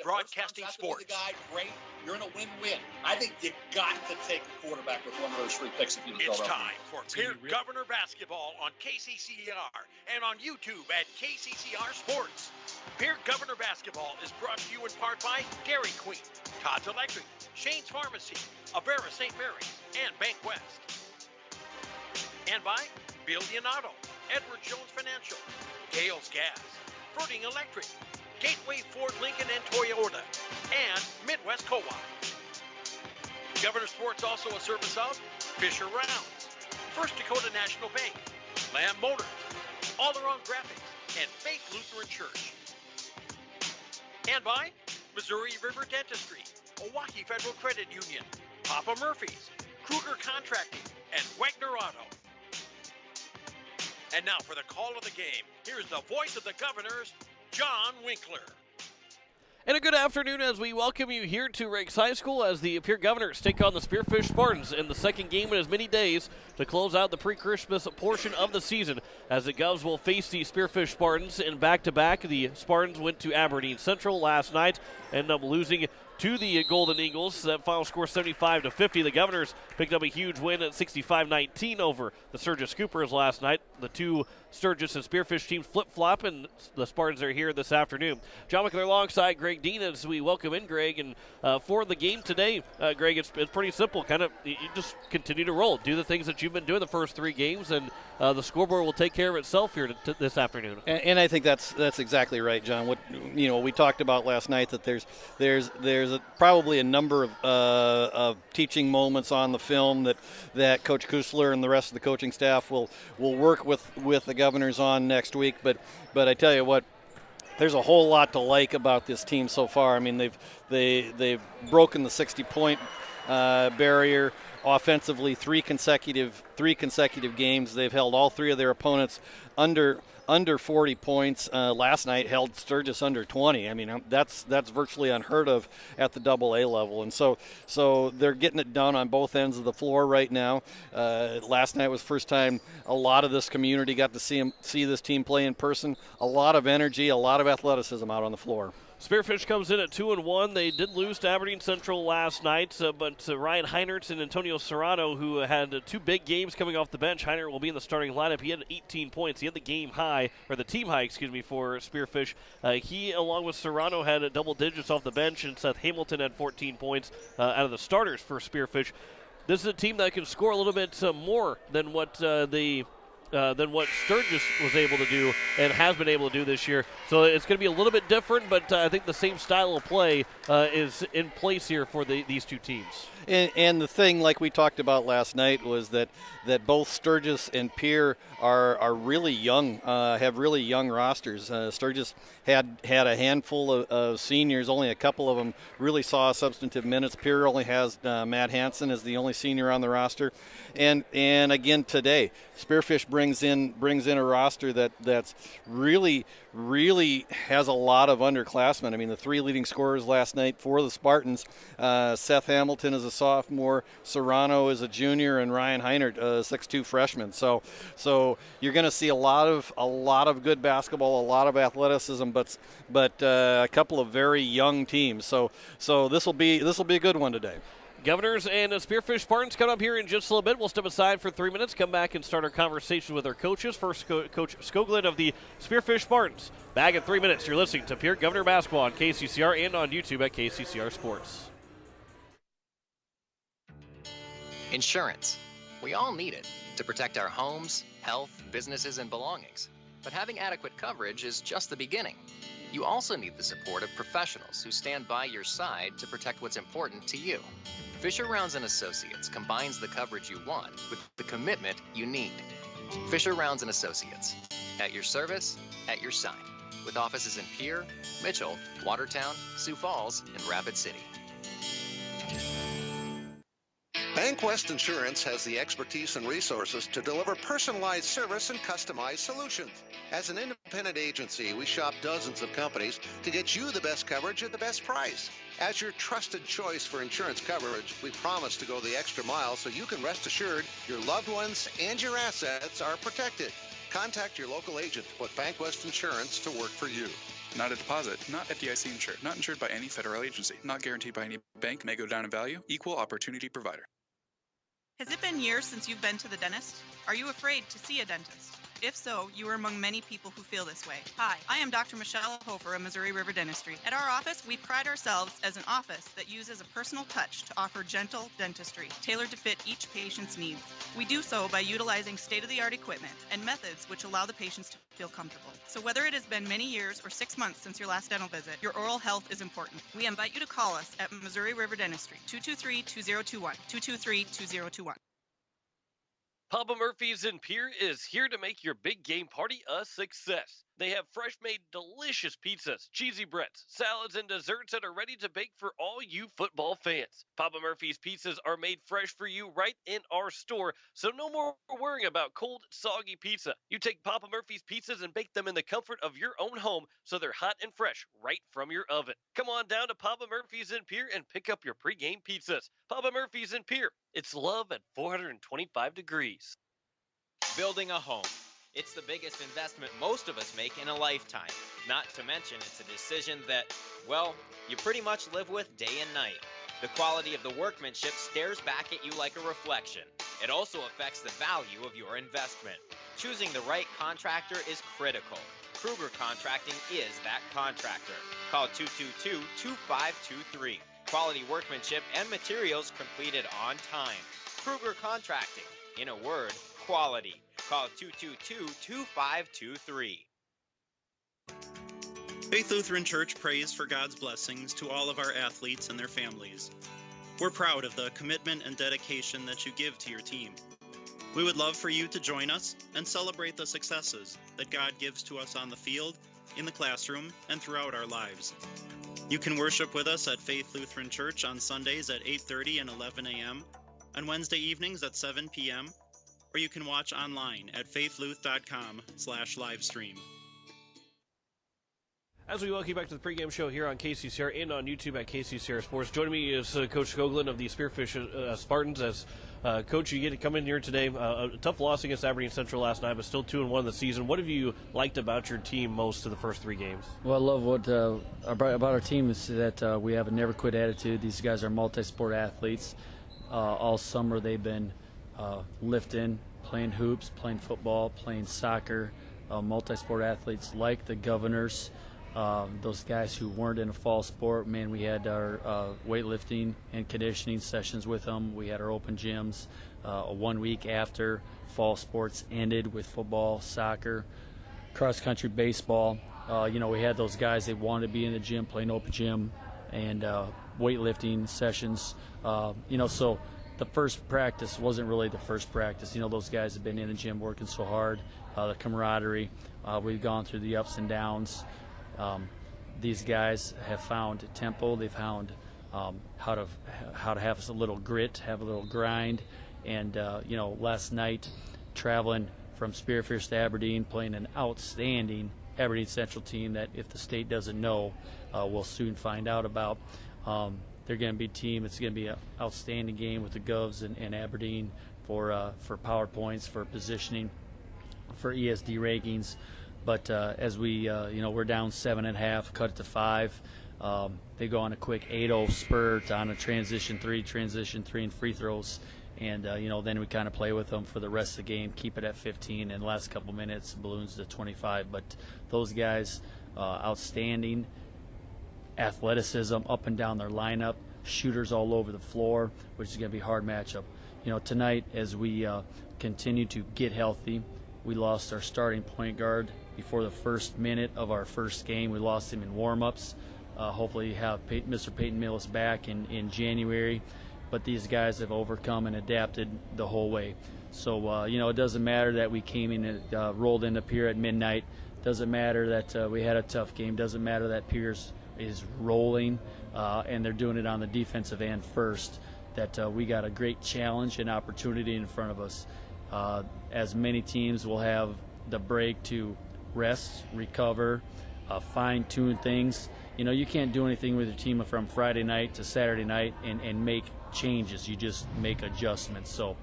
broadcasting sports. The guy, great. You're in a win-win. I think you got to take the quarterback with one of those 3 picks if you It's time for Pierre Governor Basketball on KCCR and on YouTube at KCCR Sports. Pierre Governor Basketball is brought to you in part by Dairy Queen, Todd's Electric, Shane's Pharmacy, Avera St. Mary's, and Bank West. And by Billion Auto, Edward Jones Financial, Gales Gas, Fruiting Electric, Gateway Ford Lincoln and Toyota, and Midwest Co-op. Governor Sports also a service of Fisher Rounds, First Dakota National Bank, Lamb Motors, All Around Graphics, and Faith Lutheran Church. And by Missouri River Dentistry, Owaukee Federal Credit Union, Papa Murphy's, Kruger Contracting, and Wagner Auto. And now for the call of the game, here's the voice of the Governors, John Winkler. And a good afternoon as we welcome you here to Riggs High School as the Pierre Governors take on the Spearfish Spartans in the second game in as many days to close out the pre-Christmas portion of the season. As the Govs will face the Spearfish Spartans in back-to-back. The Spartans went to Aberdeen Central last night, ended up losing to the Golden Eagles. That final score 75-50. The Governors picked up a huge win at 65-19 over the Sturgis Scoopers last night. The two Sturgis and Spearfish teams flip-flop, and the Spartans are here this afternoon. John McClure alongside Greg Dean as we welcome in Greg. And for the game today, Greg, it's pretty simple. Kind of, you just continue to roll. Do the things that you've been doing the first 3 games, and the scoreboard will take care of itself here this afternoon. And I think that's exactly right, John. What we talked about last night, that there's probably a number of teaching moments on the film that Coach Cooster and the rest of the coaching staff will work with the Governors on next week. But I tell you what, there's a whole lot to like about this team so far. I mean, they've broken the 60-point barrier offensively. 3 consecutive games. They've held all 3 of their opponents under 40 points. Last night held Sturgis under 20. I mean, that's virtually unheard of at the AA level. And so they're getting it done on both ends of the floor right now. Last night was the first time a lot of this community got to see this team play in person. A lot of energy, a lot of athleticism out on the floor. Spearfish comes in at 2-1. They did lose to Aberdeen Central last night, but Ryan Heinert and Antonio Serrano, who had 2 big games coming off the bench. Heinert will be in the starting lineup. He had 18 points. He had the team high, for Spearfish. He, along with Serrano, had double digits off the bench, and Seth Hamilton had 14 points out of the starters for Spearfish. This is a team that can score a little bit more than what Sturgis was able to do and has been able to do this year. So it's going to be a little bit different, but I think the same style of play is in place here for these 2 teams. And the thing, like we talked about last night, was that both Sturgis and Pierre are really young, have really young rosters. Sturgis had a handful of seniors. Only a couple of them really saw substantive minutes. Pierre only has Matt Hansen as the only senior on the roster. And again today, Spearfish brings in a roster that's really has a lot of underclassmen. I mean, the 3 leading scorers last night for the Spartans, Seth Hamilton is a sophomore, Serrano is a junior, and Ryan Heinert, a 6'2" freshman. So you're going to see a lot of good basketball, a lot of athleticism, but a couple of very young teams. So this will be a good one today. Governors and Spearfish Spartans come up here in just a little bit. We'll step aside for 3 minutes, come back and start our conversation with our coaches. First, Coach Skoglund of the Spearfish Spartans. Back in 3 minutes. You're listening to Pierre Governor Basketball on KCCR and on YouTube at KCCR Sports. Insurance. We all need it to protect our homes, health, businesses, and belongings. But having adequate coverage is just the beginning. You also need the support of professionals who stand by your side to protect what's important to you. Fisher Rounds & Associates combines the coverage you want with the commitment you need. Fisher Rounds & Associates, at your service, at your side, with offices in Pierre, Mitchell, Watertown, Sioux Falls, and Rapid City. Bank West Insurance has the expertise and resources to deliver personalized service and customized solutions. As an independent agency, we shop dozens of companies to get you the best coverage at the best price. As your trusted choice for insurance coverage, we promise to go the extra mile so you can rest assured your loved ones and your assets are protected. Contact your local agent to put Bank West Insurance to work for you. Not a deposit. Not FDIC insured. Not insured by any federal agency. Not guaranteed by any bank. May go down in value. Equal opportunity provider. Has it been years since you've been to the dentist? Are you afraid to see a dentist? If so, you are among many people who feel this way. Hi, I am Dr. Michelle Hofer of Missouri River Dentistry. At our office, we pride ourselves as an office that uses a personal touch to offer gentle dentistry, tailored to fit each patient's needs. We do so by utilizing state-of-the-art equipment and methods which allow the patients to feel comfortable. So whether it has been many years or 6 months since your last dental visit, your oral health is important. We invite you to call us at Missouri River Dentistry, 223-2021, 223-2021. Papa Murphy's in Pierre is here to make your big game party a success. They have fresh-made, delicious pizzas, cheesy breads, salads, and desserts that are ready to bake for all you football fans. Papa Murphy's pizzas are made fresh for you right in our store, so no more worrying about cold, soggy pizza. You take Papa Murphy's pizzas and bake them in the comfort of your own home, so they're hot and fresh right from your oven. Come on down to Papa Murphy's in Pierre and pick up your pregame pizzas. Papa Murphy's in Pierre. It's love at 425 degrees. Building a home. It's the biggest investment most of us make in a lifetime. Not to mention it's a decision that, well, you pretty much live with day and night. The quality of the workmanship stares back at you like a reflection. It also affects the value of your investment. Choosing the right contractor is critical. Kruger Contracting is that contractor. Call 222-2523. Quality workmanship and materials completed on time. Kruger Contracting. In a word, quality. Call 222-2523. Faith Lutheran Church prays for God's blessings to all of our athletes and their families. We're proud of the commitment and dedication that you give to your team. We would love for you to join us and celebrate the successes that God gives to us on the field, in the classroom, and throughout our lives. You can worship with us at Faith Lutheran Church on Sundays at 8:30 and 11 a.m., on Wednesday evenings at 7 p.m., or you can watch online at faithluth.com/livestream. As we welcome you back to the pregame show here on KCCR and on YouTube at KCCR Sports, joining me is Coach Skoglund of the Spearfish Spartans. As Coach, you get to come in here today. A tough loss against Aberdeen Central last night, but still 2-1 in the season. What have you liked about your team most of the first three games? Well, I love what about our team is that we have a never quit attitude. These guys are multi-sport athletes. All summer they've been lifting, playing hoops, playing football, playing soccer. Multi-sport athletes like the Governors. Those guys who weren't in a fall sport, man, we had our weightlifting and conditioning sessions with them. We had our open gyms 1 week after fall sports ended with football, soccer, cross-country, baseball. We had those guys that wanted to be in the gym, playing open gym, and weightlifting sessions. So the first practice wasn't really the first practice. Those guys have been in the gym working so hard, the camaraderie. We've gone through the ups and downs. These guys have found tempo. They've found how to have a little grit, have a little grind. And last night, traveling from Spearfish to Aberdeen, playing an outstanding Aberdeen Central team that, if the state doesn't know, we'll soon find out about. They're going to be a team. It's going to be an outstanding game with the Govs and Aberdeen for power points, for positioning, for ESD rankings. But as we're down 7.5, cut it to 5. They go on a quick 8-0 spurt on a transition 3, and free throws. And, then we kind of play with them for the rest of the game, keep it at 15, and the last couple minutes, balloons to 25. But those guys, outstanding athleticism up and down their lineup, shooters all over the floor, which is going to be a hard matchup. Tonight, as we continue to get healthy, we lost our starting point guard before the first minute of our first game. We lost him in warm-ups. Hopefully have Mr. Peyton Millis back in January. But these guys have overcome and adapted the whole way. So, it doesn't matter that we came in and rolled into Pierre at midnight. Doesn't matter that we had a tough game. Doesn't matter that Pierce is rolling and they're doing it on the defensive end first. That we got a great challenge and opportunity in front of us. As many teams will have the break to rest, recover, fine-tune things. You can't do anything with your team from Friday night to Saturday night and make changes. You just make adjustments. So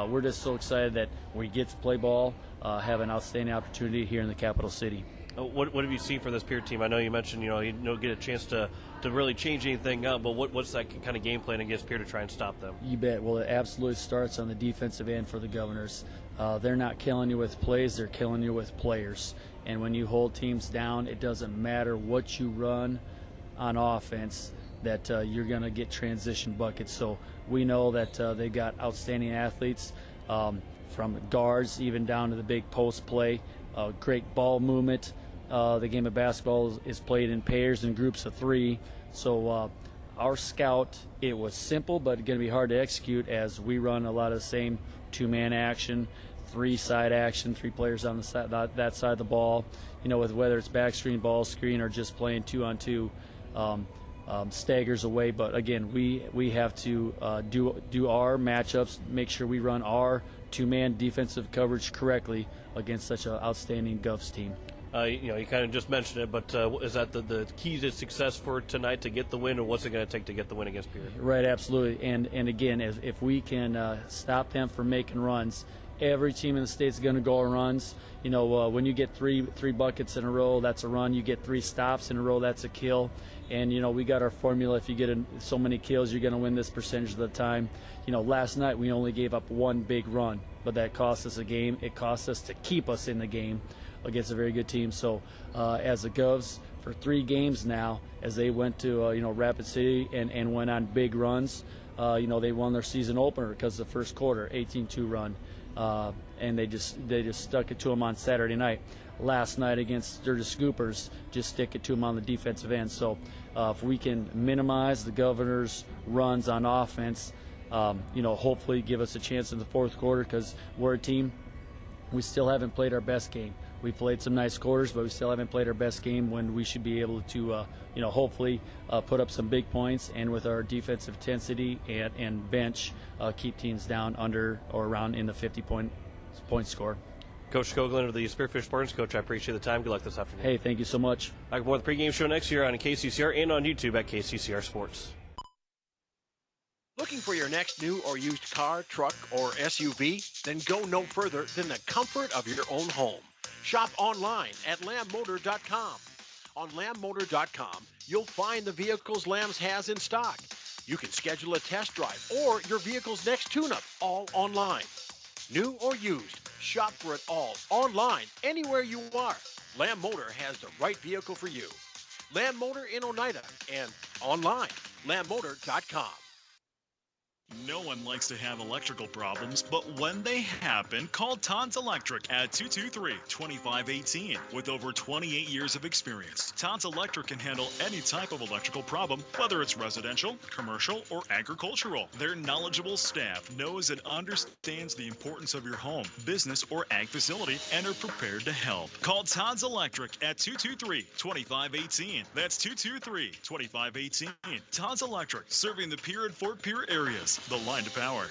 we're just so excited that we get to play ball, have an outstanding opportunity here in the capital city. What have you seen for this Pierre team? I know you mentioned you don't get a chance to really change anything up, but what's that kind of game plan against Pierre to try and stop them? You bet. Well, it absolutely starts on the defensive end for the Governors. They're not killing you with plays, they're killing you with players. And when you hold teams down, it doesn't matter what you run on offense, that you're going to get transition buckets. So we know that they got outstanding athletes, from guards even down to the big post play, great ball movement. The game of basketball is played in pairs and groups of 3. So our scout, it was simple, but going to be hard to execute as we run a lot of the same 2-man action, 3-side action, 3 players on the side, that side of the ball. With whether it's back screen, ball screen, or just playing 2-on-2. Staggers away, but again, we have to do our matchups, make sure we run our 2-man defensive coverage correctly against such an outstanding Govs team. You kind of just mentioned it, but is that the key to success for tonight to get the win, or what's it going to take to get the win against Pierre? Right, absolutely. And again, if we can stop them from making runs, every team in the state is going to go on runs. When you get three buckets in a row, that's a run. You get 3 stops in a row, that's a kill. And, we got our formula. If you get so many kills, you're going to win this percentage of the time. Last night we only gave up 1 big run, but that cost us a game. It cost us to keep us in the game against a very good team. So as the Govs, for 3 games now, as they went to, Rapid City and went on big runs, they won their season opener because of the first quarter, 18-2 run. And they just stuck it to them on Saturday night. Last night against Sturgis Scoopers, just stick it to them on the defensive end. So if we can minimize the Governors' runs on offense, hopefully give us a chance in the fourth quarter, because we're a team, we still haven't played our best game. We played some nice quarters, but we still haven't played our best game, when we should be able to, hopefully put up some big points, and with our defensive intensity and bench, keep teams down under or around in the 50-point score. Coach Skoglund of the Spearfish Spartans. Coach, I appreciate the time. Good luck this afternoon. Hey, thank you so much. Back more of the pregame show next year on KCCR and on YouTube at KCCR Sports. Looking for your next new or used car, truck, or SUV? Then go no further than the comfort of your own home. Shop online at lambmotor.com. On lambmotor.com, you'll find the vehicles Lambs has in stock. You can schedule a test drive or your vehicle's next tune-up, all online. New or used, shop for it all online, anywhere you are. Lamb Motor has the right vehicle for you. Lamb Motor in Oneida and online, lambmotor.com. No one likes to have electrical problems, but when they happen, call Todd's Electric at 223-2518. With over 28 years of experience, Todd's Electric can handle any type of electrical problem, whether it's residential, commercial, or agricultural. Their knowledgeable staff knows and understands the importance of your home, business, or ag facility and are prepared to help. Call Todd's Electric at 223-2518. That's 223-2518. Todd's Electric, serving the Pierre and Fort Pierre areas. The line to power.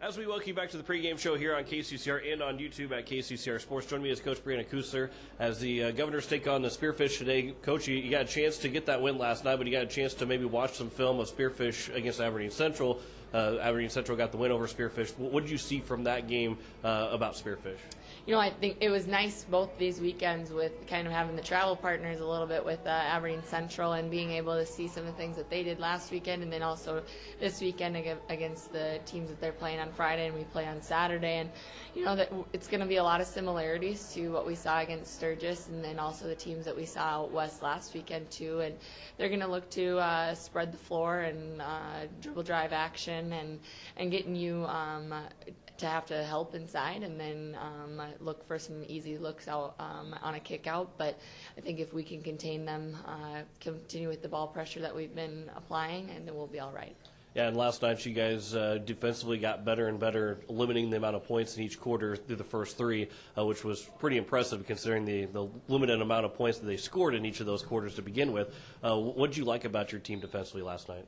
As we welcome you back to the pregame show here on KCCR and on YouTube at KCCR Sports, join me as Coach Brianna Cooster as the Governors take on the Spearfish today. Coach, you got a chance to get that win last night, but you got a chance to maybe watch some film of Spearfish against Aberdeen Central. Aberdeen Central got the win over Spearfish. What did you see from that game about Spearfish? I think it was nice both these weekends with kind of having the travel partners a little bit with Aberdeen Central and being able to see some of the things that they did last weekend, and then also this weekend against the teams that they're playing on Friday and we play on Saturday. And that it's going to be a lot of similarities to what we saw against Sturgis, and then also the teams that we saw out west last weekend too. And they're going to look to spread the floor and dribble drive action and getting you to have to help inside, and then look for some easy looks out on a kick out. But I think if we can contain them, continue with the ball pressure that we've been applying, and then we'll be all right. Yeah, and last night you guys defensively got better and better, limiting the amount of points in each quarter through the first 3, which was pretty impressive considering the limited amount of points that they scored in each of those quarters to begin with. What did you like about your team defensively last night?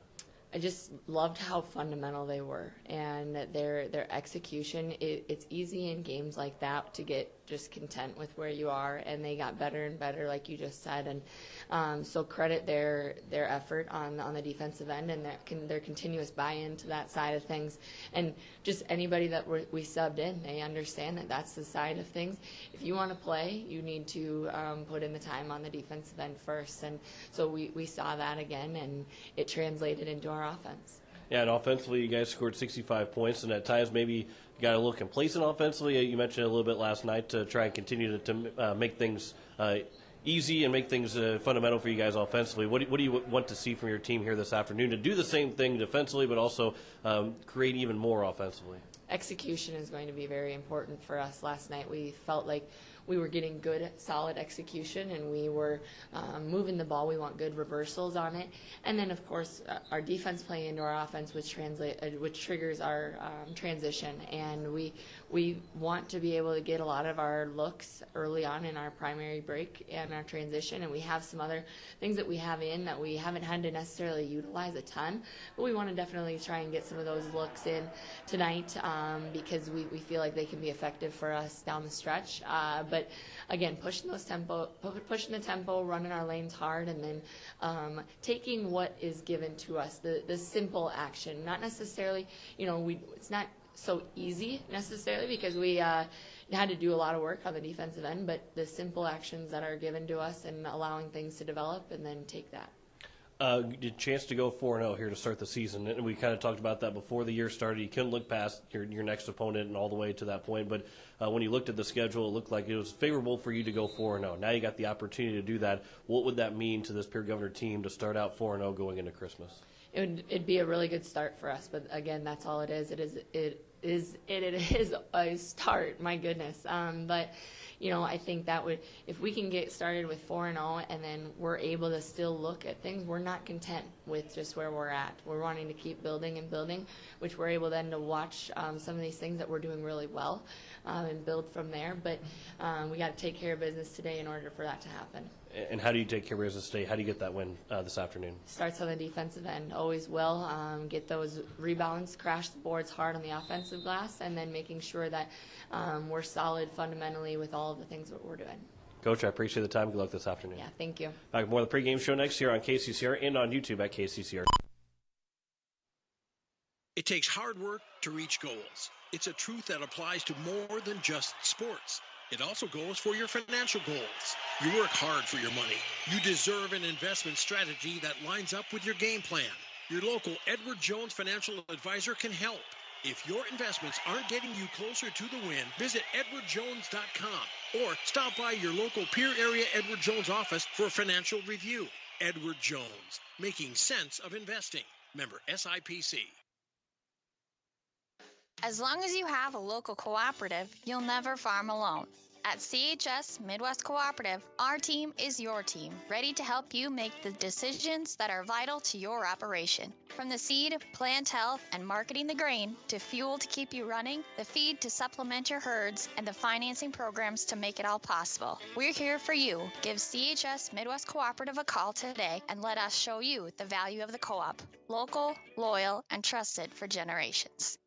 I just loved how fundamental they were, and their execution. It's easy in games like that to get just content with where you are, and they got better and better, like you just said. And so credit their effort on the defensive end and their continuous buy-in to that side of things. And just anybody that we subbed in, they understand that that's the side of things. If you want to play, you need to put in the time on the defensive end first. And so we saw that again, and it translated into our offense. Yeah, and offensively, you guys scored 65 points, and at times maybe got a little complacent offensively. You mentioned it a little bit last night to try and continue to make things easy and make things fundamental for you guys offensively. What do you want to see from your team here this afternoon to do the same thing defensively, but also create even more offensively? Execution is going to be very important for us. Last night we felt like we were getting good, solid execution, and we were moving the ball. We want good reversals on it. And then, of course, our defense playing into our offense, which triggers our transition. And we want to be able to get a lot of our looks early on in our primary break and our transition. And we have some other things that we have in that we haven't had to necessarily utilize a ton. But we want to definitely try and get some of those looks in tonight because we feel like they can be effective for us down the stretch. But again, pushing the tempo, running our lanes hard, and then taking what is given to us, the simple action. Not necessarily, it's not so easy necessarily because we had to do a lot of work on the defensive end, but the simple actions that are given to us and allowing things to develop and then take that. A chance to go 4-0 here to start the season, and we kind of talked about that before the year started. You couldn't look past your next opponent and all the way to that point, but when you looked at the schedule, it looked like it was favorable for you to go 4-0. Now you got the opportunity to do that. What would that mean to this Pierre Governor team to start out 4-0 going into Christmas? It'd be a really good start for us, but again, that's all it is. It is a start. My goodness, but. I think that if we can get started with 4-0 and then we're able to still look at things, we're not content with just where we're at. We're wanting to keep building and building, which we're able then to watch some of these things that we're doing really well and build from there. But we got to take care of business today in order for that to happen. And how do you take care of business today? How do you get that win this afternoon? Starts on the defensive end. Always will. Get those rebounds, crash the boards hard on the offensive glass, and then making sure that we're solid fundamentally with all of the things that we're doing. Coach, I appreciate the time. Good luck this afternoon. Yeah, thank you. Back with more of the pregame show next year on KCCR and on YouTube at KCCR. It takes hard work to reach goals. It's a truth that applies to more than just sports. It also goes for your financial goals. You work hard for your money. You deserve an investment strategy that lines up with your game plan. Your local Edward Jones financial advisor can help. If your investments aren't getting you closer to the win, visit edwardjones.com or stop by your local Pierre area Edward Jones office for a financial review. Edward Jones, making sense of investing. Member SIPC. As long as you have a local cooperative, you'll never farm alone. At CHS Midwest Cooperative, our team is your team, ready to help you make the decisions that are vital to your operation. From the seed, plant health, and marketing the grain, to fuel to keep you running, the feed to supplement your herds, and the financing programs to make it all possible. We're here for you. Give CHS Midwest Cooperative a call today and let us show you the value of the co-op. Local, loyal, and trusted for generations.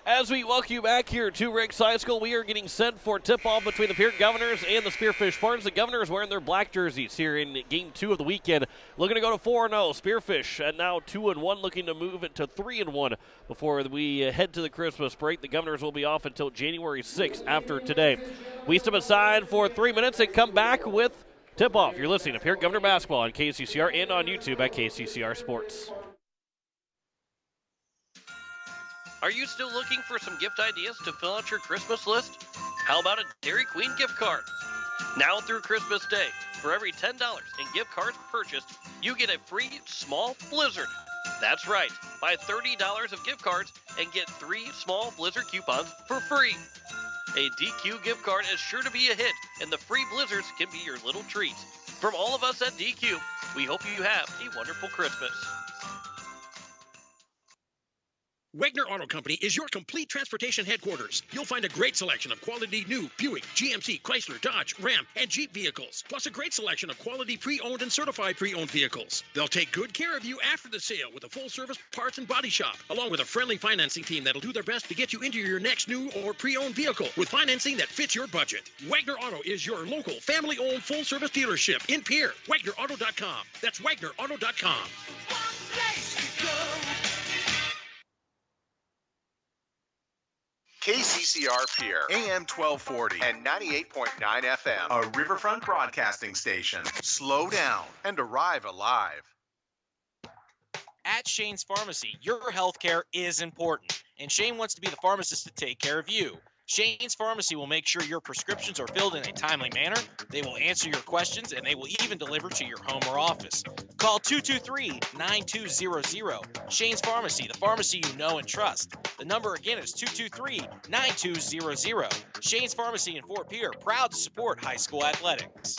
As we welcome you back here to Riggs High School, we are getting set for tip-off between the Pierre Governors and the Spearfish Spartans. The Governors wearing their black jerseys here in Game 2 of the weekend. Looking to go to 4-0. Spearfish at now 2-1, looking to move it to 3-1 before we head to the Christmas break. The Governors will be off until January 6th after today. We step aside for 3 minutes and come back with tip-off. You're listening to Pierre Governor Basketball on KCCR and on YouTube at KCCR Sports. Are you still looking for some gift ideas to fill out your Christmas list? How about a Dairy Queen gift card? Now through Christmas Day, for every $10 in gift cards purchased, you get a free small Blizzard. That's right, buy $30 of gift cards and get 3 small Blizzard coupons for free. A DQ gift card is sure to be a hit, and the free Blizzards can be your little treat. From all of us at DQ, we hope you have a wonderful Christmas. Wagner Auto Company is your complete transportation headquarters. You'll find a great selection of quality new Buick, GMC, Chrysler, Dodge, Ram, and Jeep vehicles, plus a great selection of quality pre-owned and certified pre-owned vehicles. They'll take good care of you after the sale with a full-service parts and body shop, along with a friendly financing team that'll do their best to get you into your next new or pre-owned vehicle with financing that fits your budget. Wagner Auto is your local, family-owned, full-service dealership in Pierre. WagnerAuto.com. That's WagnerAuto.com. KCCR Pierre, AM 1240 and 98.9 FM, a Riverfront broadcasting station. Slow down and arrive alive. At Shane's Pharmacy, your health care is important, and Shane wants to be the pharmacist to take care of you. Shane's Pharmacy will make sure your prescriptions are filled in a timely manner, they will answer your questions, and they will even deliver to your home or office. Call 223-9200. Shane's Pharmacy, the pharmacy you know and trust. The number again is 223-9200. Shane's Pharmacy in Fort Pierre, proud to support high school athletics.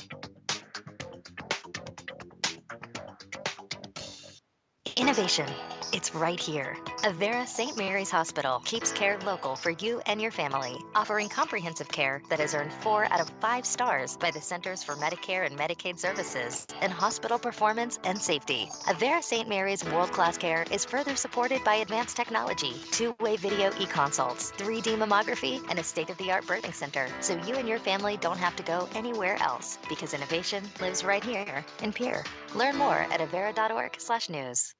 Innovation. It's right here. Avera St. Mary's Hospital keeps care local for you and your family, offering comprehensive care that has earned 4 out of 5 stars by the Centers for Medicare and Medicaid Services in hospital performance and safety. Avera St. Mary's world-class care is further supported by advanced technology, 2-way video e-consults, 3D mammography, and a state-of-the-art birthing center, so you and your family don't have to go anywhere else, because innovation lives right here in Pierre. Learn more at avera.org/news.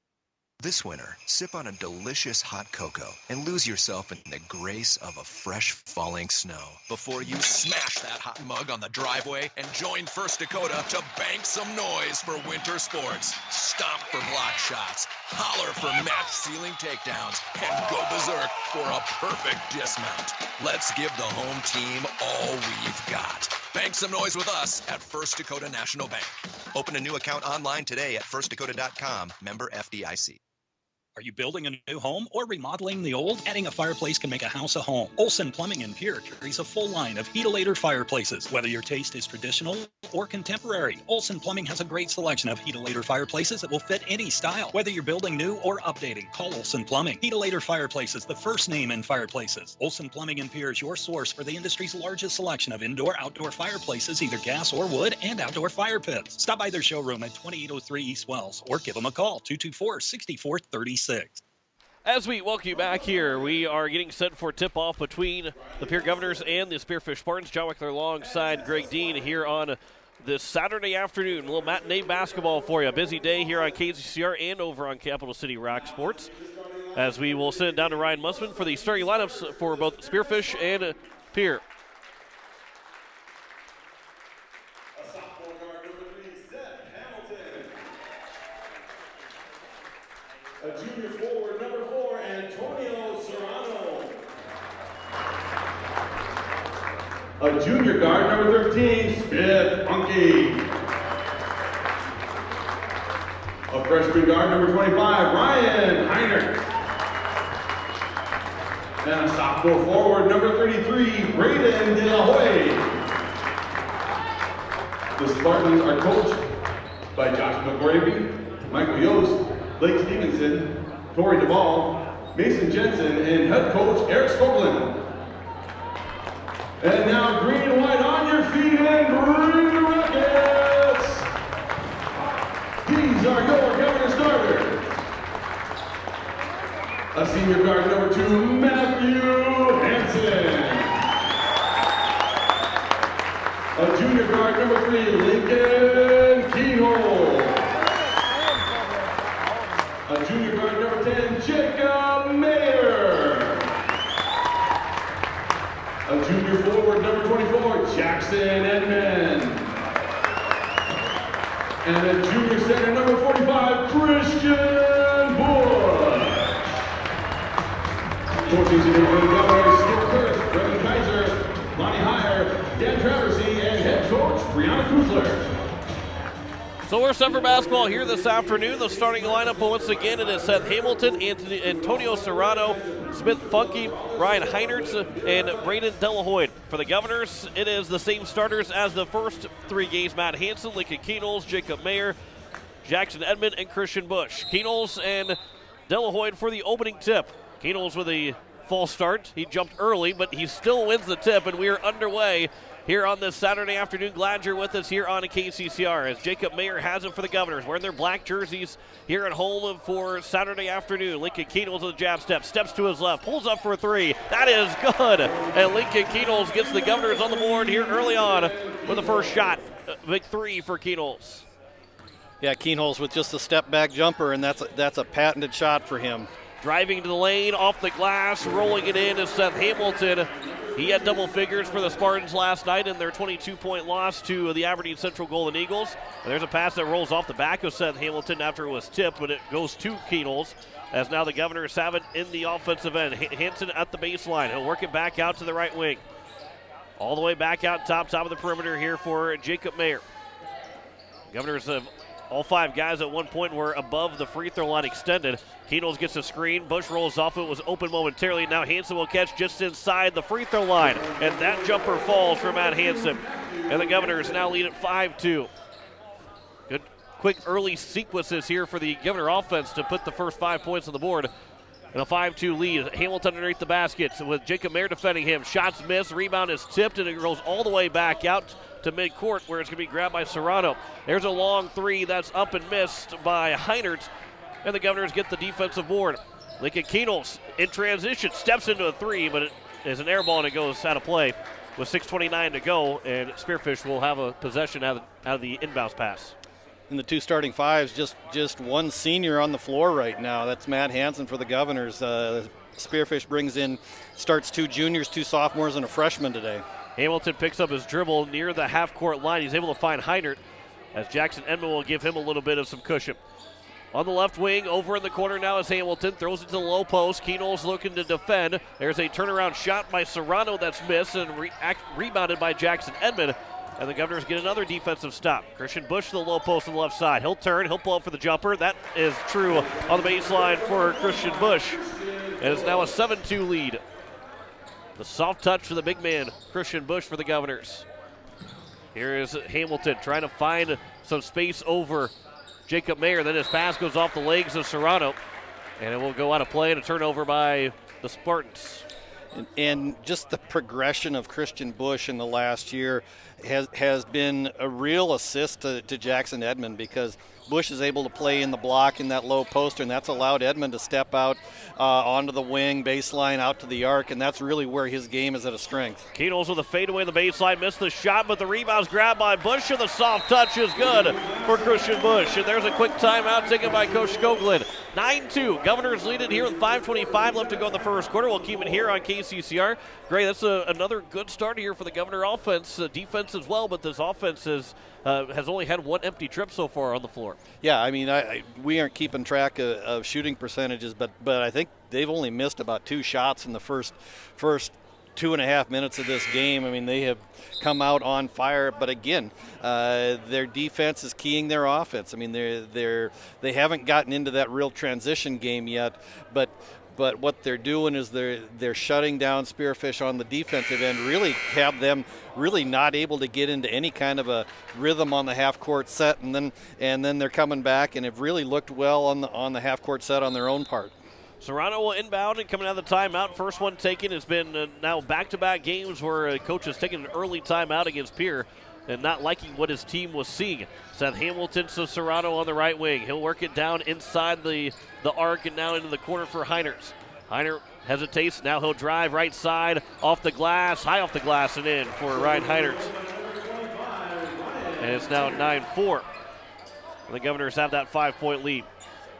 This winter, sip on a delicious hot cocoa and lose yourself in the grace of a fresh falling snow before you smash that hot mug on the driveway and join First Dakota to bank some noise for winter sports. Stomp for block shots, holler for match-sealing takedowns, and go berserk for a perfect dismount. Let's give the home team all we've got. Bank some noise with us at First Dakota National Bank. Open a new account online today at firstdakota.com, member FDIC. Are you building a new home or remodeling the old? Adding a fireplace can make a house a home. Olson Plumbing in Pierre carries a full line of Heatolator fireplaces. Whether your taste is traditional or contemporary, Olson Plumbing has a great selection of Heatolator fireplaces that will fit any style. Whether you're building new or updating, call Olson Plumbing. Heatolator Fireplaces, the first name in fireplaces. Olson Plumbing in Pierre is your source for the industry's largest selection of indoor-outdoor fireplaces, either gas or wood, and outdoor fire pits. Stop by their showroom at 2803 East Wells or give them a call, 224-6436. As we welcome you back here, we are getting set for tip-off between the Pierre Governors and the Spearfish Spartans. John Wickler alongside Greg Dean here on this Saturday afternoon. A little matinee basketball for you. A busy day here on KCCR and over on Capital City Rock Sports. As we will send it down to Ryan Mussman for the starting lineups for both Spearfish and Pierre. A junior forward, number 4, Antonio Serrano. A junior guard, number 13, Smith Funky. A freshman guard, number 25, Ryan Heinert. And a sophomore forward, number 33, Braden De La Hoy. The Spartans are coached by Josh McGravy, Michael Yost, Blake Stevenson, Tori Duvall, Mason Jensen, and head coach Eric Skoglund. And now green and white on your feet and bring the Rockets! These are your Governor starters. A senior guard number 2, Matthew Hansen. A junior guard number 3, Lincoln Keyhole. A junior guard number 10, Jacob Mayer. A junior forward number 24, Jackson Edmond. And a junior center number 45, Christian Bush. Coaching today for the Governors, Skip Kurth, Brendan Kaiser, Lonnie Heyer, Dan Traversy, and head coach Brianna Kuzler. So we're set for basketball here this afternoon. The starting lineup once again, it is Seth Hamilton, Antonio Serrano, Smith Funky, Ryan Heinertz, and Braden Delahoyd. For the Governors, it is the same starters as the first 3 games. Matt Hansen, Lincoln Keenels, Jacob Mayer, Jackson Edmond, and Christian Bush. Keenels and Delahoyd for the opening tip. Keenels with a false start. He jumped early, but he still wins the tip, and we are underway here on this Saturday afternoon. Glad you're with us here on KCCR as Jacob Mayer has it for the Governors, wearing their black jerseys here at home for Saturday afternoon. Lincoln Keenels with a jab step, steps to his left, pulls up for a three. That is good. And Lincoln Keenels gets the Governors on the board here early on with the first shot. Big three for Keenels. Yeah, Keenels with just a step back jumper, and that's a patented shot for him. Driving to the lane, off the glass, rolling it in is Seth Hamilton. He had double figures for the Spartans last night in their 22-point loss to the Aberdeen Central Golden Eagles. And there's a pass that rolls off the back of Seth Hamilton after it was tipped, but it goes to Keenels, as now the Governors have it in the offensive end. Hansen at the baseline. He'll work it back out to the right wing. All the way back out top of the perimeter here for Jacob Mayer. Governors have all five guys at one point were above the free throw line extended. Keenels gets a screen. Bush rolls off. It was open momentarily. Now Hansen will catch just inside the free throw line. And that jumper falls for Matt Hansen. And the Governors now lead at 5-2. Good, quick early sequences here for the Governor offense to put the first 5 points on the board. And a 5-2 lead. Hamilton underneath the basket with Jacob Mayer defending him. Shots missed. Rebound is tipped, and it rolls all the way back out to midcourt where it's going to be grabbed by Serrano. There's a long three that's up and missed by Heinert, and the Governors get the defensive board. Lincoln Keenels in transition, steps into a three, but it is an air ball and it goes out of play with 6:29 to go, and Spearfish will have a possession out of the inbounds pass. In the two starting fives, just one senior on the floor right now. That's Matt Hansen for the Governors. Spearfish starts two juniors, two sophomores, and a freshman today. Hamilton picks up his dribble near the half-court line. He's able to find Heinert as Jackson Edmond will give him a little bit of some cushion. On the left wing, over in the corner now is Hamilton. Throws it to the low post. Keenels looking to defend. There's a turnaround shot by Serrano that's missed and rebounded by Jackson Edmond. And the Governors get another defensive stop. Christian Bush to the low post on the left side. He'll turn. He'll pull up for the jumper. That is true on the baseline for Christian Bush. And it's now a 7-2 lead. The soft touch for the big man, Christian Bush for the Governors. Here is Hamilton trying to find some space over Jacob Mayer. Then his pass goes off the legs of Serrano. And it will go out of play and a turnover by the Spartans. And just the progression of Christian Bush in the last year has been a real assist to Jackson Edmond, because Bush is able to play in the block in that low poster, and that's allowed Edmond to step out onto the wing, baseline, out to the arc, and that's really where his game is at a strength. Keenels with a fadeaway on the baseline, missed the shot, but the rebound's grabbed by Bush, and the soft touch is good for Christian Bush. And there's a quick timeout taken by Coach Skoglund. 9-2. Governors lead it here with 5:25 left to go in the first quarter. We'll keep it here on KCCR. Great, that's another good start here for the Governor offense. Defense as well, but this offense has only had one empty trip so far on the floor. Yeah, I mean, we aren't keeping track of shooting percentages, but I think they've only missed about 2 shots in the first 2.5 minutes of this game. I mean, they have come out on fire, but again, their defense is keying their offense. I mean, they haven't gotten into that real transition game yet, but what they're doing is they're shutting down Spearfish on the defensive end, really have them really not able to get into any kind of a rhythm on the half-court set, and then they're coming back and have really looked well on the half-court set on their own part. Serrano will inbound and coming out of the timeout. First one taken has been now back-to-back games where a coach has taken an early timeout against Pierre and not liking what his team was seeing. Seth Hamilton to Serrano on the right wing. He'll work it down inside the arc and now into the corner for Heinert. Heinert hesitates. Now he'll drive right side, off the glass, high off the glass and in for Ryan Heinert. And it's now 9-4. The Governors have that 5-point lead.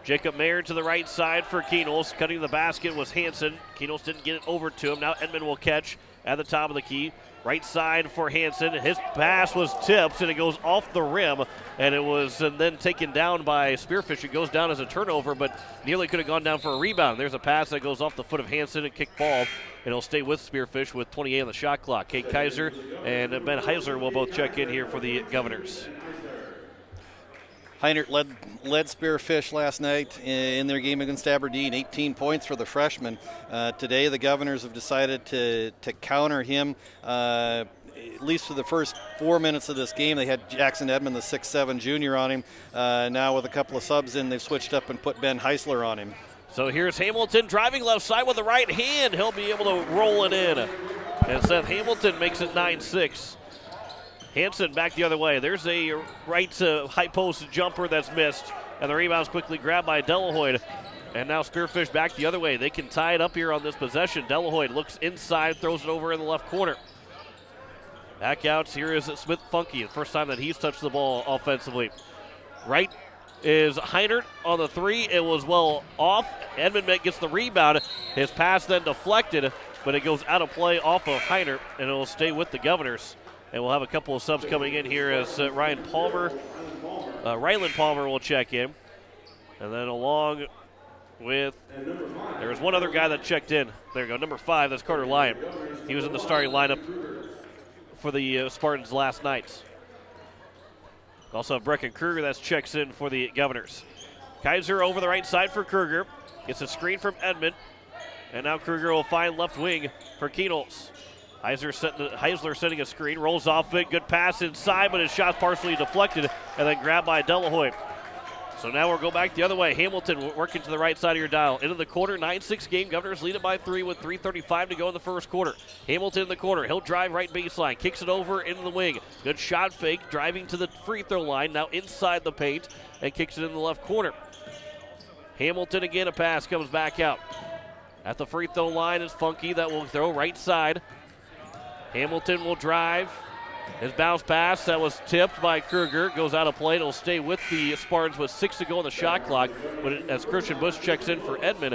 Jacob Mayer to the right side for Keenels. Cutting the basket was Hansen. Keenels didn't get it over to him. Now Edmond will catch at the top of the key. Right side for Hansen. His pass was tipped and it goes off the rim, and it was then taken down by Spearfish. It goes down as a turnover, but nearly could have gone down for a rebound. There's a pass that goes off the foot of Hansen, a kick ball, and it'll stay with Spearfish with 28 on the shot clock. Kate Kaiser and Ben Heisler will both check in here for the Governors. Heinert led Spearfish last night in their game against Aberdeen, 18 points for the freshman. Today the Governors have decided to counter him, at least for the first 4 minutes of this game. They had Jackson Edmond, the 6'7 junior, on him. Now with a couple of subs in, they've switched up and put Ben Heisler on him. So here's Hamilton driving left side with the right hand. He'll be able to roll it in. And Seth Hamilton makes it 9-6. Hansen back the other way. There's a right high post jumper that's missed. And the rebound's quickly grabbed by Delahoyd. And now Spearfish back the other way. They can tie it up here on this possession. Delahoyd looks inside, throws it over in the left corner. Back out, here is Smith Funky. The first time that he's touched the ball offensively. Right is Heinert on the three. It was well off. Edmund gets the rebound. His pass then deflected, but it goes out of play off of Heinert, and it will stay with the Governors. And we'll have a couple of subs coming in here as Ryland Palmer will check in. And then along with, there was one other guy that checked in. There you go, number 5, that's Carter Lyon. He was in the starting lineup for the Spartans last night. Also have Brecken Kruger that checks in for the Governors. Kaiser over the right side for Kruger. Gets a screen from Edmond. And now Kruger will find left wing for Keenholz. Heisler setting a screen, rolls off it, good pass inside, but his shot's partially deflected and then grabbed by Delahoyd. So now we'll go back the other way. Hamilton working to the right side of your dial. Into the quarter, 9-6 game. Governors lead it by 3 with 3:35 to go in the first quarter. Hamilton in the corner. He'll drive right baseline. Kicks it over into the wing. Good shot fake. Driving to the free throw line. Now inside the paint and kicks it in the left corner. Hamilton again. A pass comes back out. At the free throw line is Funky. That will throw right side. Hamilton will drive. His bounce pass that was tipped by Kruger goes out of play. It'll stay with the Spartans with 6 to go on the shot clock. But as Christian Bush checks in for Edmond,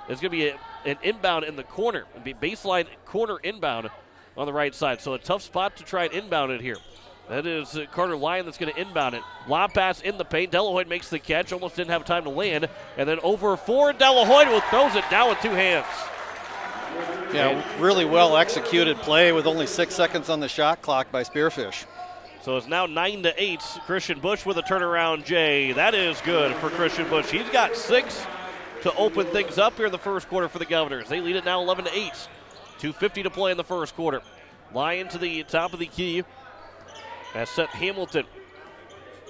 there's going to be an inbound in the corner. It'll be baseline corner inbound on the right side. So a tough spot to try and inbound it here. That is Carter Lyon that's going to inbound it. Lob pass in the paint. Delahoyd makes the catch. Almost didn't have time to land. And then over for Delahoyd throws it down with 2 hands. Yeah, really well executed play with only 6 seconds on the shot clock by Spearfish. So it's now 9-8. Christian Bush with a turnaround J. That is good for Christian Bush. He's got 6 to open things up here in the first quarter for the Governors. They lead it now 11-8. 2:50 to play in the first quarter. Lyon to the top of the key. As Seth Hamilton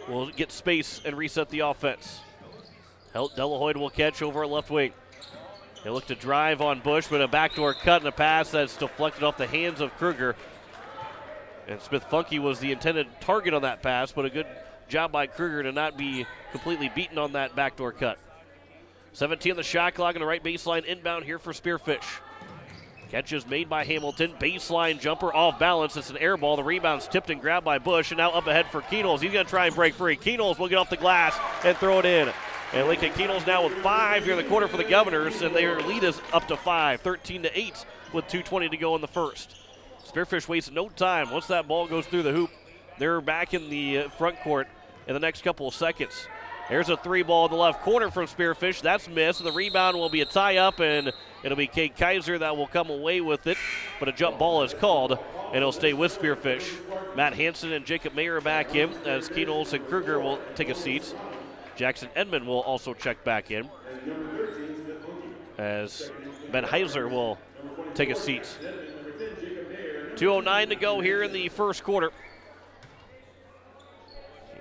will get space and reset the offense. Delahoyd will catch over left wing. They look to drive on Bush, but a backdoor cut and a pass that's deflected off the hands of Kruger. And Smith Funky was the intended target on that pass, but a good job by Kruger to not be completely beaten on that backdoor cut. 17 on the shot clock and the right baseline inbound here for Spearfish. Catch is made by Hamilton. Baseline jumper off balance. It's an air ball. The rebound's tipped and grabbed by Bush, and now up ahead for Keenholz. He's going to try and break free. Keenholz will get off the glass and throw it in. And Lincoln Keenholz now with 5 here in the quarter for the Governors, and their lead is up to 5, 13-8 with 2:20 to go in the first. Spearfish wastes no time. Once that ball goes through the hoop, they're back in the front court in the next couple of seconds. There's a 3 ball in the left corner from Spearfish. That's missed. The rebound will be a tie-up, and it'll be Kate Kaiser that will come away with it. But a jump ball is called, and it'll stay with Spearfish. Matt Hansen and Jacob Mayer back in as Keenholz and Kruger will take a seat. Jackson Edmond will also check back in as Ben Heisler will take a seat. 2:09 to go here in the first quarter.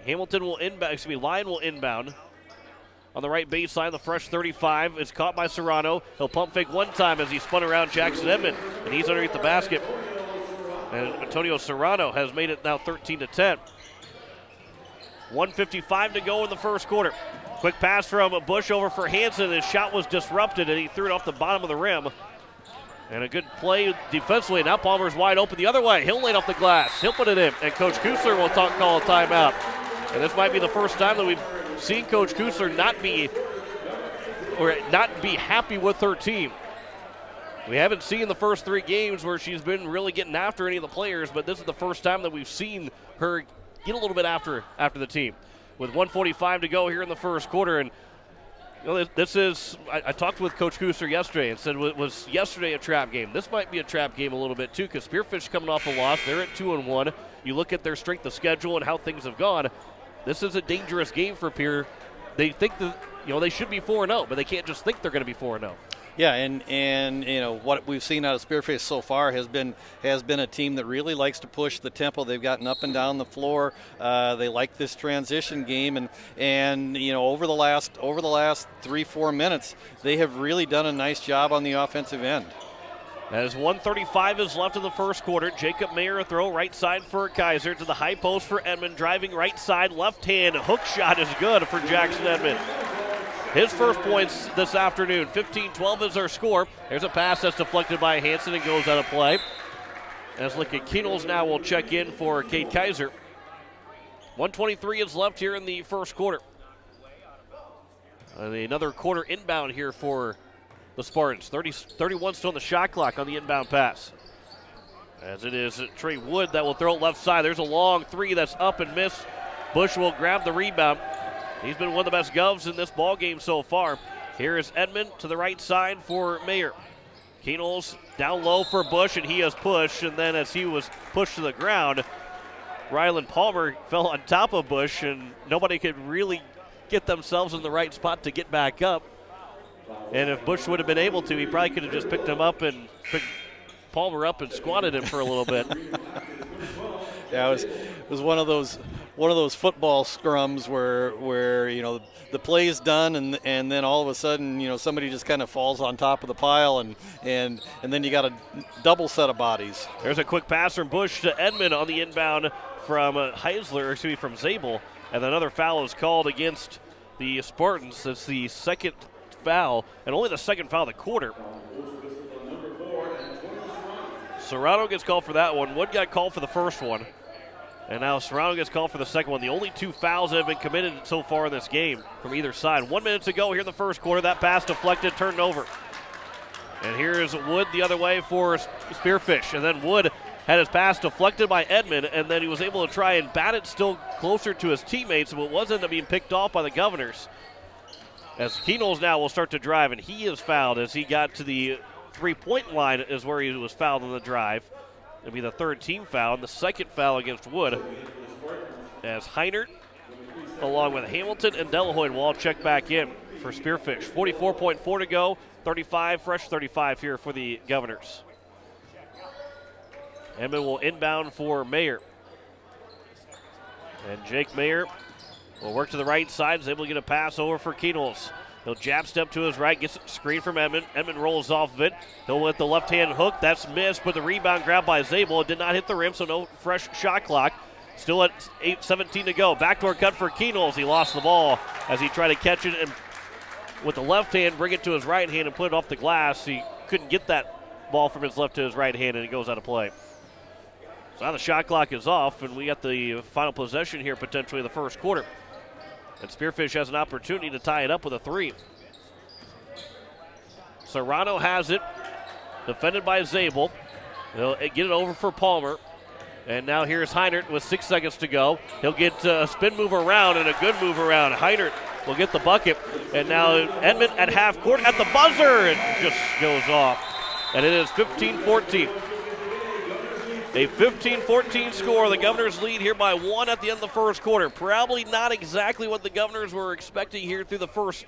Hamilton will inbound, Lyon will inbound. On the right baseline, the fresh 35 is caught by Serrano. He'll pump fake one time as he spun around Jackson Edmond, and he's underneath the basket. And Antonio Serrano has made it now 13-10. 1:55 to go in the first quarter. Quick pass from Bush over for Hansen. His shot was disrupted, and he threw it off the bottom of the rim. And a good play defensively. Now Palmer's wide open the other way. He'll lay it off the glass. He'll put it in, and Coach Cooster will call a timeout. And this might be the first time that we've seen Coach Cooster not be happy with her team. We haven't seen the first 3 games where she's been really getting after any of the players, but this is the first time that we've seen her get a little bit after the team. With 1:45 to go here in the first quarter, and this is, I talked with Coach Cooster yesterday and said, was yesterday a trap game? This might be a trap game a little bit too, because Spearfish coming off a loss. They're at 2-1. You look at their strength of schedule and how things have gone. This is a dangerous game for Pierre. They think that they should be 4-0, but they can't just think they're going to be 4-0. Yeah, and you know what we've seen out of Spearfish so far has been a team that really likes to push the tempo. They've gotten up and down the floor. They like this transition game, and you know over the last 3-4 minutes, they have really done a nice job on the offensive end. As 1:35 is left in the first quarter, Jacob Mayer a throw right side for Kaiser to the high post for Edmond, driving right side, left hand hook shot is good for Jackson Edmond. His first points this afternoon, 15-12 is our score. There's a pass that's deflected by Hansen and goes out of play. As Lincoln Keenels now will check in for Kate Kaiser. 1:23 is left here in the first quarter. And another quarter inbound here for the Spartans. 31 still on the shot clock on the inbound pass. As it is Trey Wood that will throw it left side. There's a long three that's up and missed. Bush will grab the rebound. He's been one of the best govs in this ball game so far. Here is Edmond to the right side for Mayer. Keenels down low for Bush, and he is pushed. And then as he was pushed to the ground, Rylan Palmer fell on top of Bush, and nobody could really get themselves in the right spot to get back up. And if Bush would have been able to, he probably could have just picked him up and picked Palmer up and squatted him for a little bit. Yeah, it was one of those football scrums where you know the play's done and then all of a sudden you know somebody just kind of falls on top of the pile and then you got a double set of bodies. There's a quick pass from Bush to Edmond on the inbound from from Zabel, and another foul is called against the Spartans. It's the second foul and only the second foul of the quarter. Serrano gets called for that one. Wood got called for the first one. And now Serrano gets called for the second one. The only two fouls that have been committed so far in this game from either side. 1 minute to go here in the first quarter. That pass deflected, turned over. And here's Wood the other way for Spearfish. And then Wood had his pass deflected by Edmond, and then he was able to try and bat it still closer to his teammates, but it was ended up being picked off by the Governors. As Keenels now will start to drive, and he is fouled as he got to the three-point line is where he was fouled on the drive. It'll be the third team foul, and the second foul against Wood. As Heinert, along with Hamilton and Delahoy, will all check back in for Spearfish. 44.4 to go, 35, fresh 35 here for the Governors. Edmond will inbound for Mayer. And Jake Mayer will work to the right side, is able to get a pass over for Keenels. He'll jab step to his right, gets a screen from Edmond. Edmond rolls off of it. He'll with the left-hand hook. That's missed, but the rebound grabbed by Zabel. It did not hit the rim, so no fresh shot clock. Still at 8:17 to go. Backdoor cut for Keenels. He lost the ball as he tried to catch it and with the left hand, bring it to his right hand and put it off the glass. He couldn't get that ball from his left to his right hand, and it goes out of play. So now the shot clock is off, and we got the final possession here potentially in the first quarter. And Spearfish has an opportunity to tie it up with a three. Serrano has it, defended by Zabel. He'll get it over for Palmer. And now here's Heinert with 6 seconds to go. He'll get a spin move around and a good move around. Heinert will get the bucket. And now Edmond at half court at the buzzer. It just goes off. And it is 15-14. A 15-14 score. The Governors lead here by one at the end of the first quarter. Probably not exactly what the Governors were expecting here through the first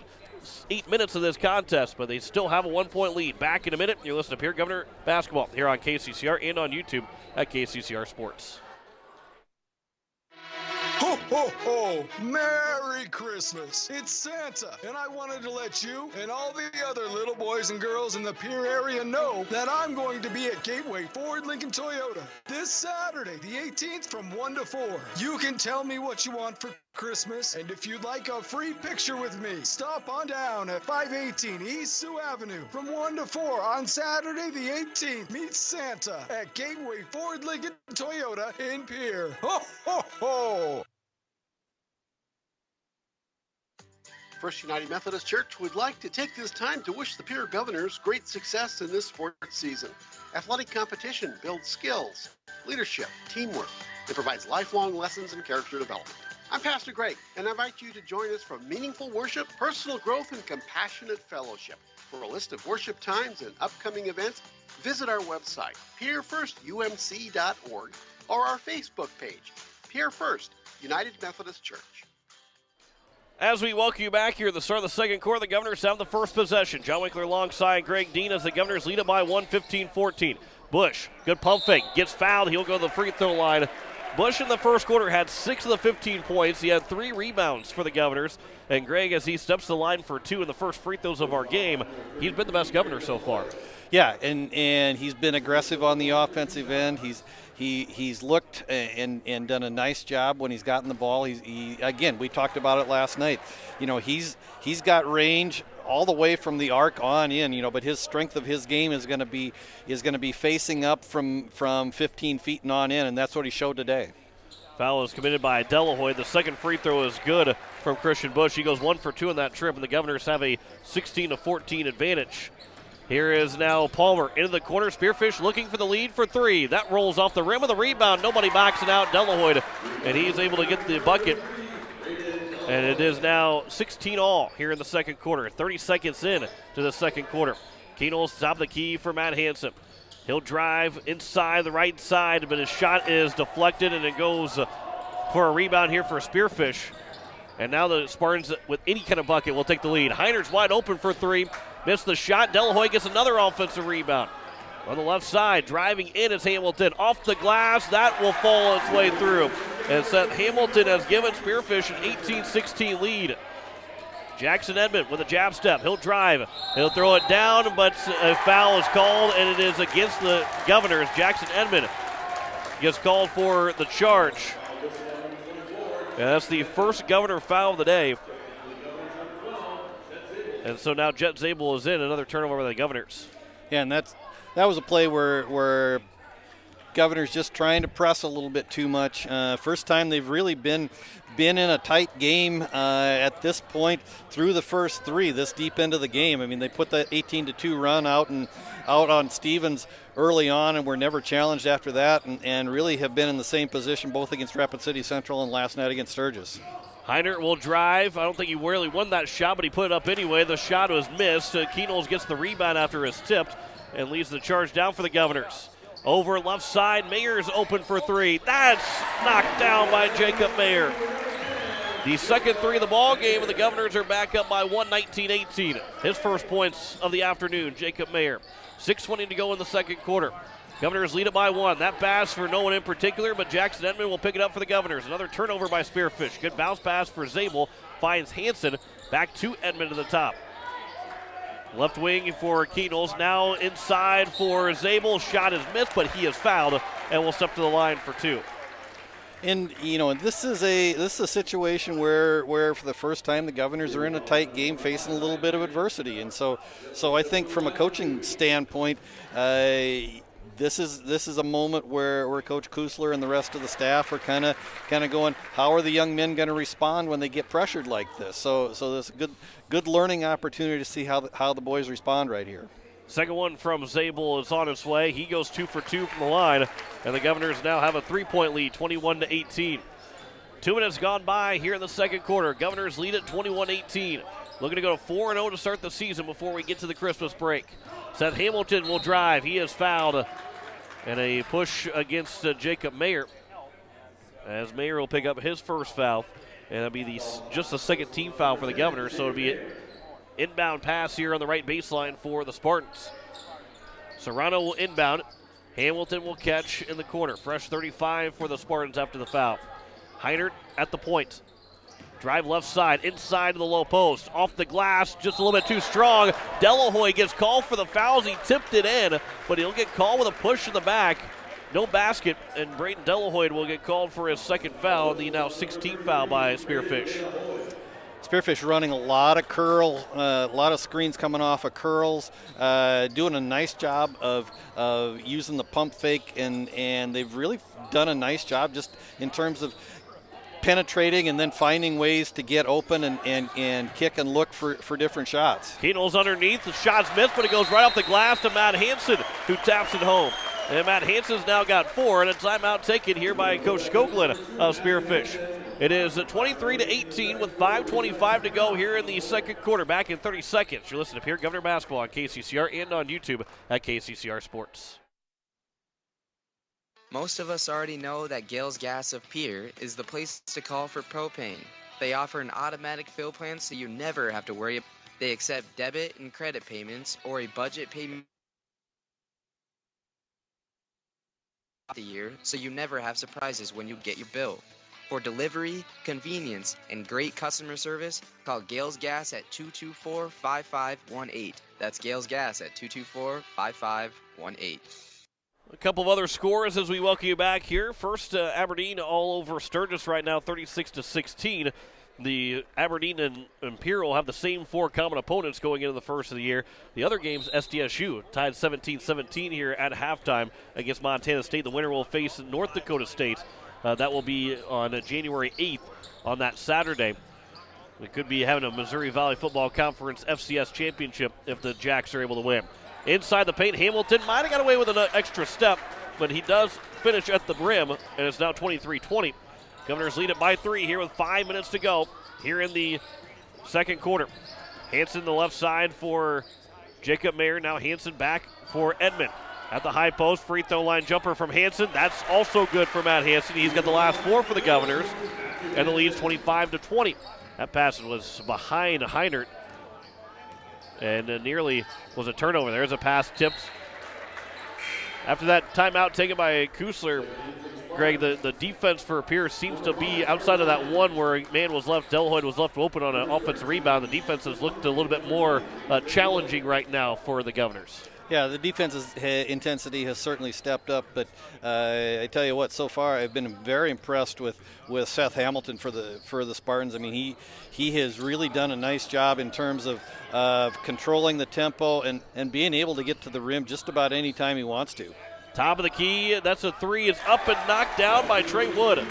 8 minutes of this contest, but they still have a 1 point lead. Back in a minute. You're listening to Pierre Governor Basketball here on KCCR and on YouTube at KCCR Sports. Ho, ho, ho! Merry Christmas! It's Santa, and I wanted to let you and all the other little boys and girls in the Pierre area know that I'm going to be at Gateway Ford Lincoln Toyota this Saturday, the 18th, from 1 to 4. You can tell me what you want for Christmas, and if you'd like a free picture with me, stop on down at 518 East Sioux Avenue from 1 to 4 on Saturday, the 18th. Meet Santa at Gateway Ford Lincoln Toyota in Pierre. Ho, ho, ho! First United Methodist Church would like to take this time to wish the Pierre Governors great success in this sports season. Athletic competition builds skills, leadership, teamwork. It provides lifelong lessons in character development. I'm Pastor Greg, and I invite you to join us for meaningful worship, personal growth, and compassionate fellowship. For a list of worship times and upcoming events, visit our website, pierrefirstumc.org, or our Facebook page, Pierre First United Methodist Church. As we welcome you back here at the start of the second quarter, the Governors have the first possession. John Winkler alongside Greg Dean as the Governors lead it by 1, 15-14. Bush, good pump fake, gets fouled. He'll go to the free throw line. Bush in the first quarter had 6 of the 15 points. He had 3 rebounds for the Governors. And Greg, as he steps to the line for 2 in the first free throws of our game, he's been the best Governor so far. Yeah, and he's been aggressive on the offensive end. He's looked and done a nice job when he's gotten the ball. He again, we talked about it last night. You know, he's got range all the way from the arc on in. You know, but his strength of his game is going to be facing up from 15 feet and on in, and that's what he showed today. Foul is committed by Delahoy. The second free throw is good from Christian Bush. He goes 1 for 2 in that trip, and the Governors have a 16-14 advantage. Here is now Palmer into the corner. Spearfish looking for the lead for 3. That rolls off the rim of the rebound. Nobody backs it out. Delahoy, and he's able to get the bucket. And it is now 16-all here in the second quarter. 30 seconds in to the second quarter. Keenel's top of the key for Matt Hansen. He'll drive inside the right side, but his shot is deflected, and it goes for a rebound here for Spearfish. And now the Spartans, with any kind of bucket, will take the lead. Heiner's wide open for 3. Missed the shot. Delahoy gets another offensive rebound. On the left side, driving in is Hamilton. Off the glass, that will fall its way through. And Seth Hamilton has given Spearfish an 18-16 lead. Jackson Edmond with a jab step. He'll drive. He'll throw it down, but a foul is called, and it is against the Governors. Jackson Edmond gets called for the charge. And that's the first Governor foul of the day. And so now Jet Zabel is in. Another turnover by the Governors. Yeah, and that was a play where Governors just trying to press a little bit too much. First time they've really been in a tight game at this point through the first 3, this deep into the game. I mean, they put that 18-2 run out on Stevens early on and were never challenged after that, and really have been in the same position both against Rapid City Central and last night against Sturgis. Heiner will drive. I don't think he really won that shot, but he put it up anyway. The shot was missed. Keenels gets the rebound after it's tipped and leads the charge down for the Governors. Over left side, Mayer's open for 3. That's knocked down by Jacob Mayer. The second 3 of the ball game, and the Governors are back up by 1, 19-18. His first points of the afternoon, Jacob Mayer. 6:20 to go in the second quarter. Governors lead it by 1. That pass for no one in particular, but Jackson Edmond will pick it up for the Governors. Another turnover by Spearfish. Good bounce pass for Zabel. Finds Hansen. Back to Edmond to the top. Left wing for Keenels. Now inside for Zabel. Shot is missed, but he is fouled and will step to the line for 2. And you know, this is a situation where for the first time the Governors are in a tight game, facing a little bit of adversity, and so I think from a coaching standpoint, this is a moment where Coach Cooster and the rest of the staff are kind of going, how are the young men going to respond when they get pressured like this? So this is a good learning opportunity to see how the boys respond right here. Second one from Zabel is on its way. He goes 2 for 2 from the line, and the Governors now have a 3-point lead, 21-18. 2 minutes gone by here in the second quarter. Governors lead at 21-18. Looking to go to 4-0 to start the season before we get to the Christmas break. Seth Hamilton will drive. He is fouled. And a push against Jacob Mayer, as Mayer will pick up his first foul. And it'll be just the second team foul for the Governors, so it'll be an inbound pass here on the right baseline for the Spartans. Serrano will inbound. Hamilton will catch in the corner. Fresh 35 for the Spartans after the foul. Heinert at the point. Drive left side, inside to the low post. Off the glass, just a little bit too strong. Delahoy gets called for the fouls. He tipped it in, but he'll get called with a push in the back. No basket, and Braden Delahoy will get called for his second foul, the now 16th foul by Spearfish. Spearfish running a lot of curl, a lot of screens coming off of curls, doing a nice job of using the pump fake, and they've really done a nice job just in terms of penetrating and then finding ways to get open and kick and look for different shots. Keenel's underneath. The shot's missed, but it goes right off the glass to Matt Hansen, who taps it home. And Matt Hansen's now got 4, and a timeout taken here by Coach Skoglund of Spearfish. It is 23-18 with 5:25 to go here in the second quarter. Back in 30 seconds. You're listening to Pierre Governor Basketball on KCCR and on YouTube at KCCR Sports. Most of us already know that Gale's Gas of Pierre is the place to call for propane. They offer an automatic fill plan so you never have to worry. They accept debit and credit payments or a budget payment the year so you never have surprises when you get your bill. For delivery, convenience, and great customer service, call Gales Gas at 224-5518. That's Gales Gas at 224-5518. A couple of other scores as we welcome you back here. First, Aberdeen all over Sturgis right now, 36-16. The Aberdeen and Pierre will have the same 4 common opponents going into the first of the year. The other games, SDSU tied 17-17 here at halftime against Montana State. The winner will face North Dakota State. That will be on January 8th on that Saturday. We could be having a Missouri Valley Football Conference FCS championship if the Jacks are able to win. Inside the paint, Hamilton might have got away with an extra step, but he does finish at the rim, and it's now 23-20. Governors lead it by 3 here with 5 minutes to go here in the second quarter. Hansen the left side for Jacob Mayer. Now Hansen back for Edmond. At the high post, free throw line jumper from Hansen. That's also good for Matt Hansen. He's got the last 4 for the Governors, and the lead's 25-20. That pass was behind Heinert, and nearly was a turnover. There's a pass tipped. After that timeout taken by Cooster, Greg, the defense for Pierce seems to be outside of that one where a man was left, Delhoyd was left open on an offensive rebound. The defense has looked a little bit more challenging right now for the Governors. Yeah, the defense's intensity has certainly stepped up, but I tell you what, so far I've been very impressed with Seth Hamilton for the Spartans. I mean, he has really done a nice job in terms of controlling the tempo and being able to get to the rim just about any time he wants to. Top of the key, that's a 3. It's up and knocked down by Trey Wood.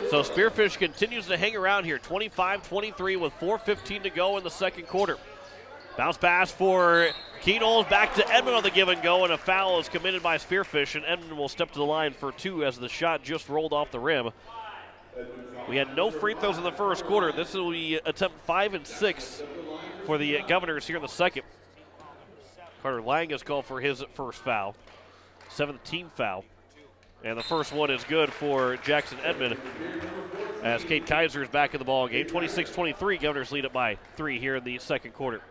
So Spearfish continues to hang around here, 25-23 with 4:15 to go in the second quarter. Bounce pass for Keenholz, back to Edmond on the give and go, and a foul is committed by Spearfish, and Edmond will step to the line for 2 as the shot just rolled off the rim. We had no free throws in the first quarter. This will be attempt 5 and 6 for the Governors here in the second. Carter Lang has called for his first foul, 7th team foul. And the first one is good for Jackson Edmond as Kate Kaiser is back in the ball game. 26-23, Governors lead it by 3 here in the second quarter.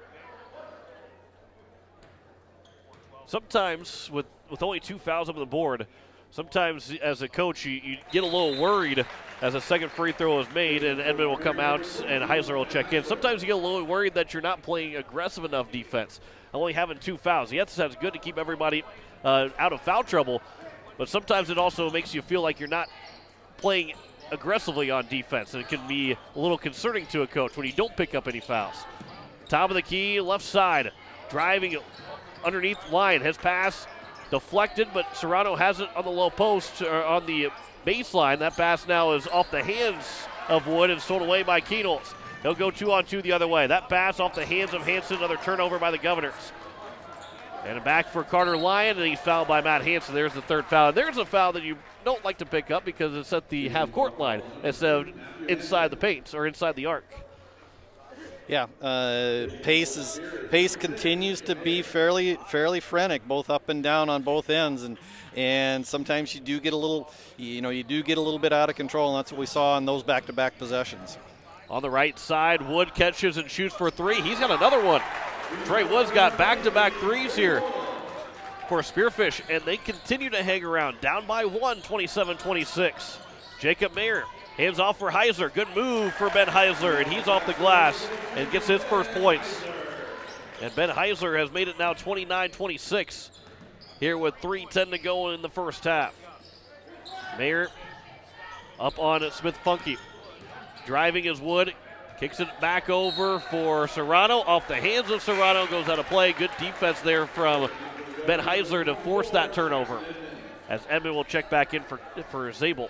Sometimes with only 2 fouls up on the board, sometimes as a coach you get a little worried as a second free throw is made and Edmond will come out and Heisler will check in. Sometimes you get a little worried that you're not playing aggressive enough defense. Only having 2 fouls. Yes, that's good to keep everybody out of foul trouble, but sometimes it also makes you feel like you're not playing aggressively on defense, and it can be a little concerning to a coach when you don't pick up any fouls. Top of the key, left side, driving underneath line. His pass deflected, but Serrano has it on the low post, or on the baseline. That pass now is off the hands of Wood and stolen away by Keenholz. He'll go 2-on-2 the other way. That pass off the hands of Hansen, another turnover by the Governors. And back for Carter Lyon, and he's fouled by Matt Hansen. There's the 3rd foul. And there's a foul that you don't like to pick up because it's at the half-court line instead of inside the paint or inside the arc. Yeah, pace continues to be fairly frantic, both up and down on both ends, and sometimes you do get a little bit out of control, and that's what we saw in those back-to-back possessions. On the right side, Wood catches and shoots for 3. He's got another one. Trey Wood's got back-to-back 3s here for Spearfish, and they continue to hang around. Down by 1, 27-26. Jacob Mayer hands off for Heisler. Good move for Ben Heisler, and he's off the glass and gets his first points. And Ben Heisler has made it now 29-26 here with 3:10 to go in the first half. Mayer up on Smith-Funky. Driving is Wood. Kicks it back over for Serrano. Off the hands of Serrano. Goes out of play. Good defense there from Ben Heisler to force that turnover. As Edmond will check back in for Zabel.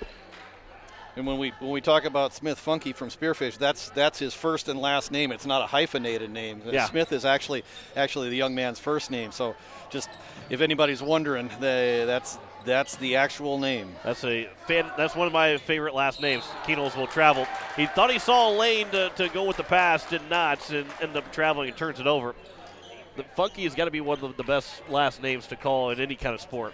And when we talk about Smith-Funky from Spearfish, that's his first and last name. It's not a hyphenated name. Yeah. Smith is actually the young man's first name. So just if anybody's wondering, that's the actual name. That's one of my favorite last names. Keenholz will travel. He thought he saw a lane to go with the pass, did not, and ended up traveling and turns it over. The Funky has got to be one of the best last names to call in any kind of sport.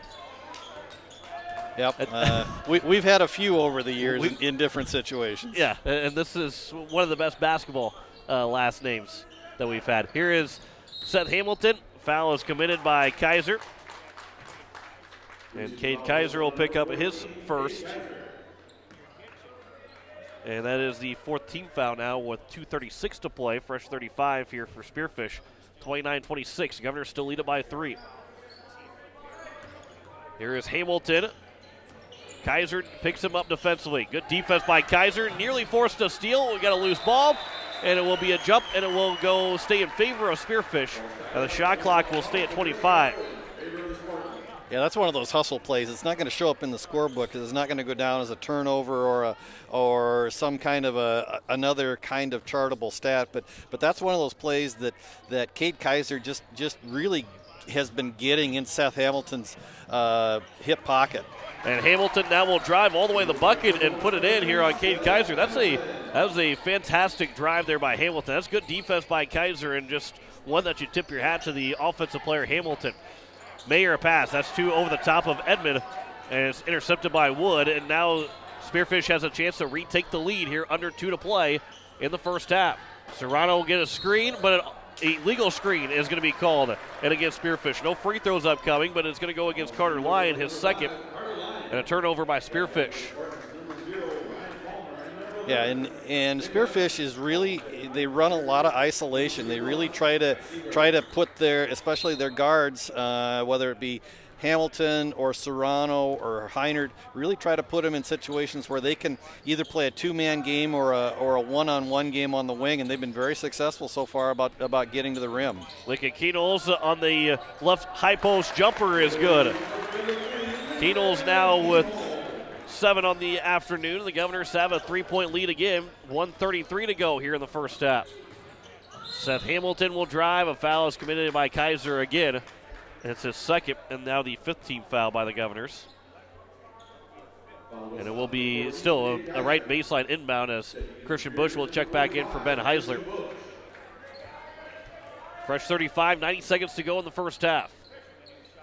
Yep. We've had a few over the years in different situations. Yeah, and this is one of the best basketball last names that we've had. Here is Seth Hamilton. Foul is committed by Kaiser. And Cade Kaiser will pick up his first. And that is the fourth team foul now with 2:36 to play. Fresh 35 here for Spearfish. 29-26. Governors still lead it by 3. Here is Hamilton. Kaiser picks him up defensively. Good defense by Kaiser. Nearly forced a steal. We got a loose ball. And it will be a jump, and it will stay in favor of Spearfish. And the shot clock will stay at 25. Yeah, that's one of those hustle plays. It's not going to show up in the scorebook because it's not going to go down as a turnover or some kind of another kind of chartable stat. But that's one of those plays that Cade Kaiser just really has been getting in Seth Hamilton's hip pocket. And Hamilton now will drive all the way to the bucket and put it in here on Cade Kaiser. That was a fantastic drive there by Hamilton. That's good defense by Kaiser, and just one that you tip your hat to the offensive player Hamilton. Mayer a pass. That's 2 over the top of Edmond, and it's intercepted by Wood. And now Spearfish has a chance to retake the lead here, under 2 to play in the first half. Serrano will get a screen, but a legal screen is going to be called and against Spearfish. No free throws upcoming, but it's going to go against Carter Lyon, his second, and a turnover by Spearfish. Yeah, and Spearfish is really, they run a lot of isolation. They really try to put especially their guards, whether it be Hamilton or Serrano or Heinert, really try to put them in situations where they can either play a 2-man game or a one-on-one game on the wing, and they've been very successful so far about getting to the rim. Lincoln Keenels on the left high post jumper is good. Keenels now with 7 on the afternoon. The Governors have a 3-point lead again. 1:33 to go here in the first half. Seth Hamilton will drive. A foul is committed by Kaiser again. It's his second, and now the 5th team foul by the Governors. And it will be still a right baseline inbound as Christian Bush will check back in for Ben Heisler. Fresh 35, 90 seconds to go in the first half.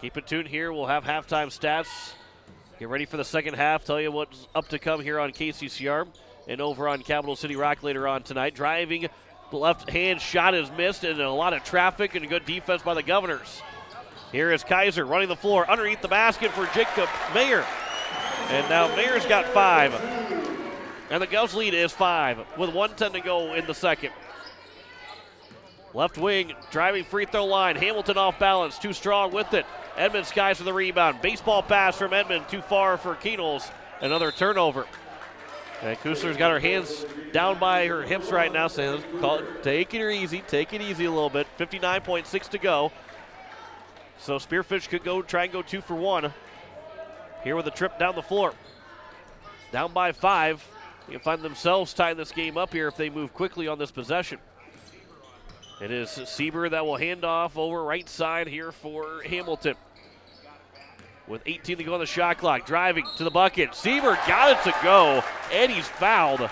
Keep it tuned here. We'll have halftime stats. Get ready for the second half. Tell you what's up to come here on KCCR and over on Capital City Rock later on tonight. Driving, the left hand shot is missed, and a lot of traffic and good defense by the Governors. Here is Kaiser running the floor underneath the basket for Jacob Mayer. And now Mayer's got 5. And the Govs lead is 5 with 1:10 to go in the second. Left wing, driving free throw line. Hamilton off balance, too strong with it. Edmond skies for the rebound. Baseball pass from Edmond, too far for Keenels. Another turnover. And Cooster's got her hands down by her hips right now, saying, take it easy a little bit. 59.6 to go. So Spearfish could try and go 2 for 1. Here with a trip down the floor. Down by 5. They can find themselves tying this game up here if they move quickly on this possession. It is Sieber that will hand off over right side here for Hamilton. With 18 to go on the shot clock, driving to the bucket. Sieber got it to go, and he's fouled.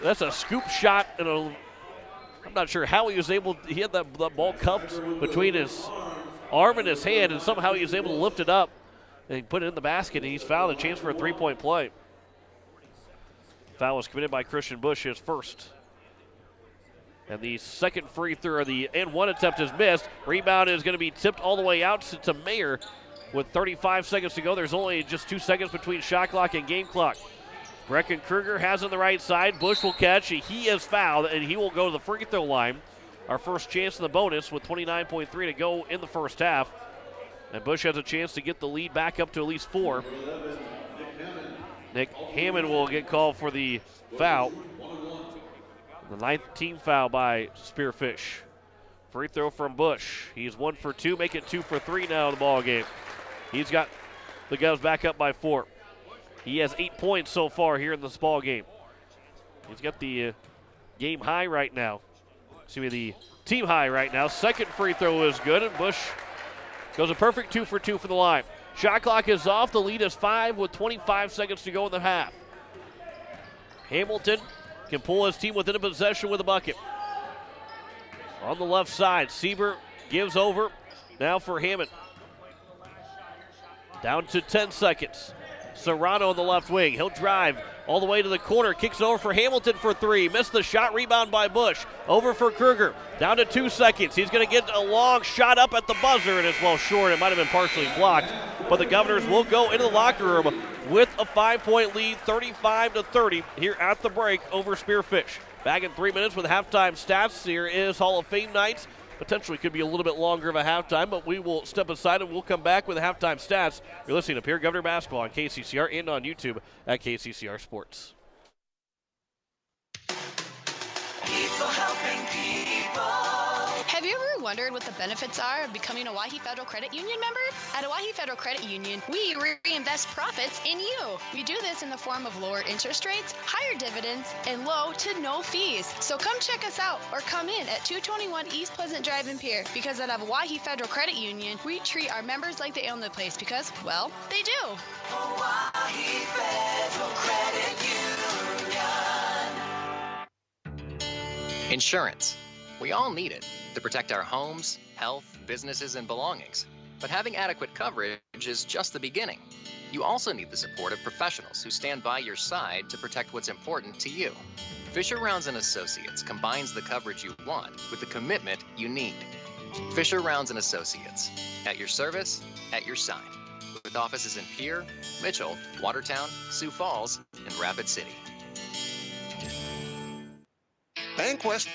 That's a scoop shot, and I'm not sure how he was able, he had that ball cupped between his arm and his hand, and somehow he was able to lift it up and put it in the basket, and he's fouled. A chance for a 3-point play. Foul was committed by Christian Bush, his first. And the second free throw, and one attempt is missed. Rebound is going to be tipped all the way out to Mayer with 35 seconds to go. There's only just 2 seconds between shot clock and game clock. Brecken Kruger has on the right side. Bush will catch. He is fouled, and he will go to the free throw line. Our first chance in the bonus with 29.3 to go in the first half. And Bush has a chance to get the lead back up to at least 4. Nick Hammond will get called for the foul. The 9th team foul by Spearfish. Free throw from Bush. He's 1 for 2, make it 2 for 3 now in the ball game. He's got the Govs back up by 4. He has 8 points so far here in this ball game. He's got the game high right now. Excuse me, the team high right now. Second free throw is good, and Bush goes a perfect 2 for 2 for the line. Shot clock is off. The lead is 5 with 25 seconds to go in the half. Hamilton can pull his team within a possession with a bucket. On the left side, Sieber gives over now for Hammond. Down to 10 seconds. Serrano on the left wing. He'll drive all the way to the corner. Kicks over for Hamilton for three. Missed the shot. Rebound by Bush. Over for Kruger. Down to 2 seconds. He's going to get a long shot up at the buzzer, and it's well short. It might have been partially blocked. But the Governors will go into the locker room with a 5-point lead, 35-30 here at the break over Spearfish. Back in 3 minutes with halftime stats. Here is Hall of Fame nights. Potentially could be a little bit longer of a halftime, but we will step aside and we'll come back with the halftime stats. You're listening to Pierre Governor Basketball on KCCR and on YouTube at KCCR Sports. People helping people. Have you ever wondered what the benefits are of becoming a Owyhee Federal Credit Union member? At Owyhee Federal Credit Union, we reinvest profits in you. We do this in the form of lower interest rates, higher dividends, and low to no fees. So come check us out or come in at 221 East Pleasant Drive in Pierre, because at Owyhee Federal Credit Union, we treat our members like they own the place because, well, they do. Owyhee Federal Credit Union. Insurance. We all need it to protect our homes, health, businesses, and belongings. But having adequate coverage is just the beginning. You also need the support of professionals who stand by your side to protect what's important to you. Fisher Rounds & Associates combines the coverage you want with the commitment you need. Fisher Rounds & Associates, at your service, at your side. With offices in Pierre, Mitchell, Watertown, Sioux Falls, and Rapid City. Bank West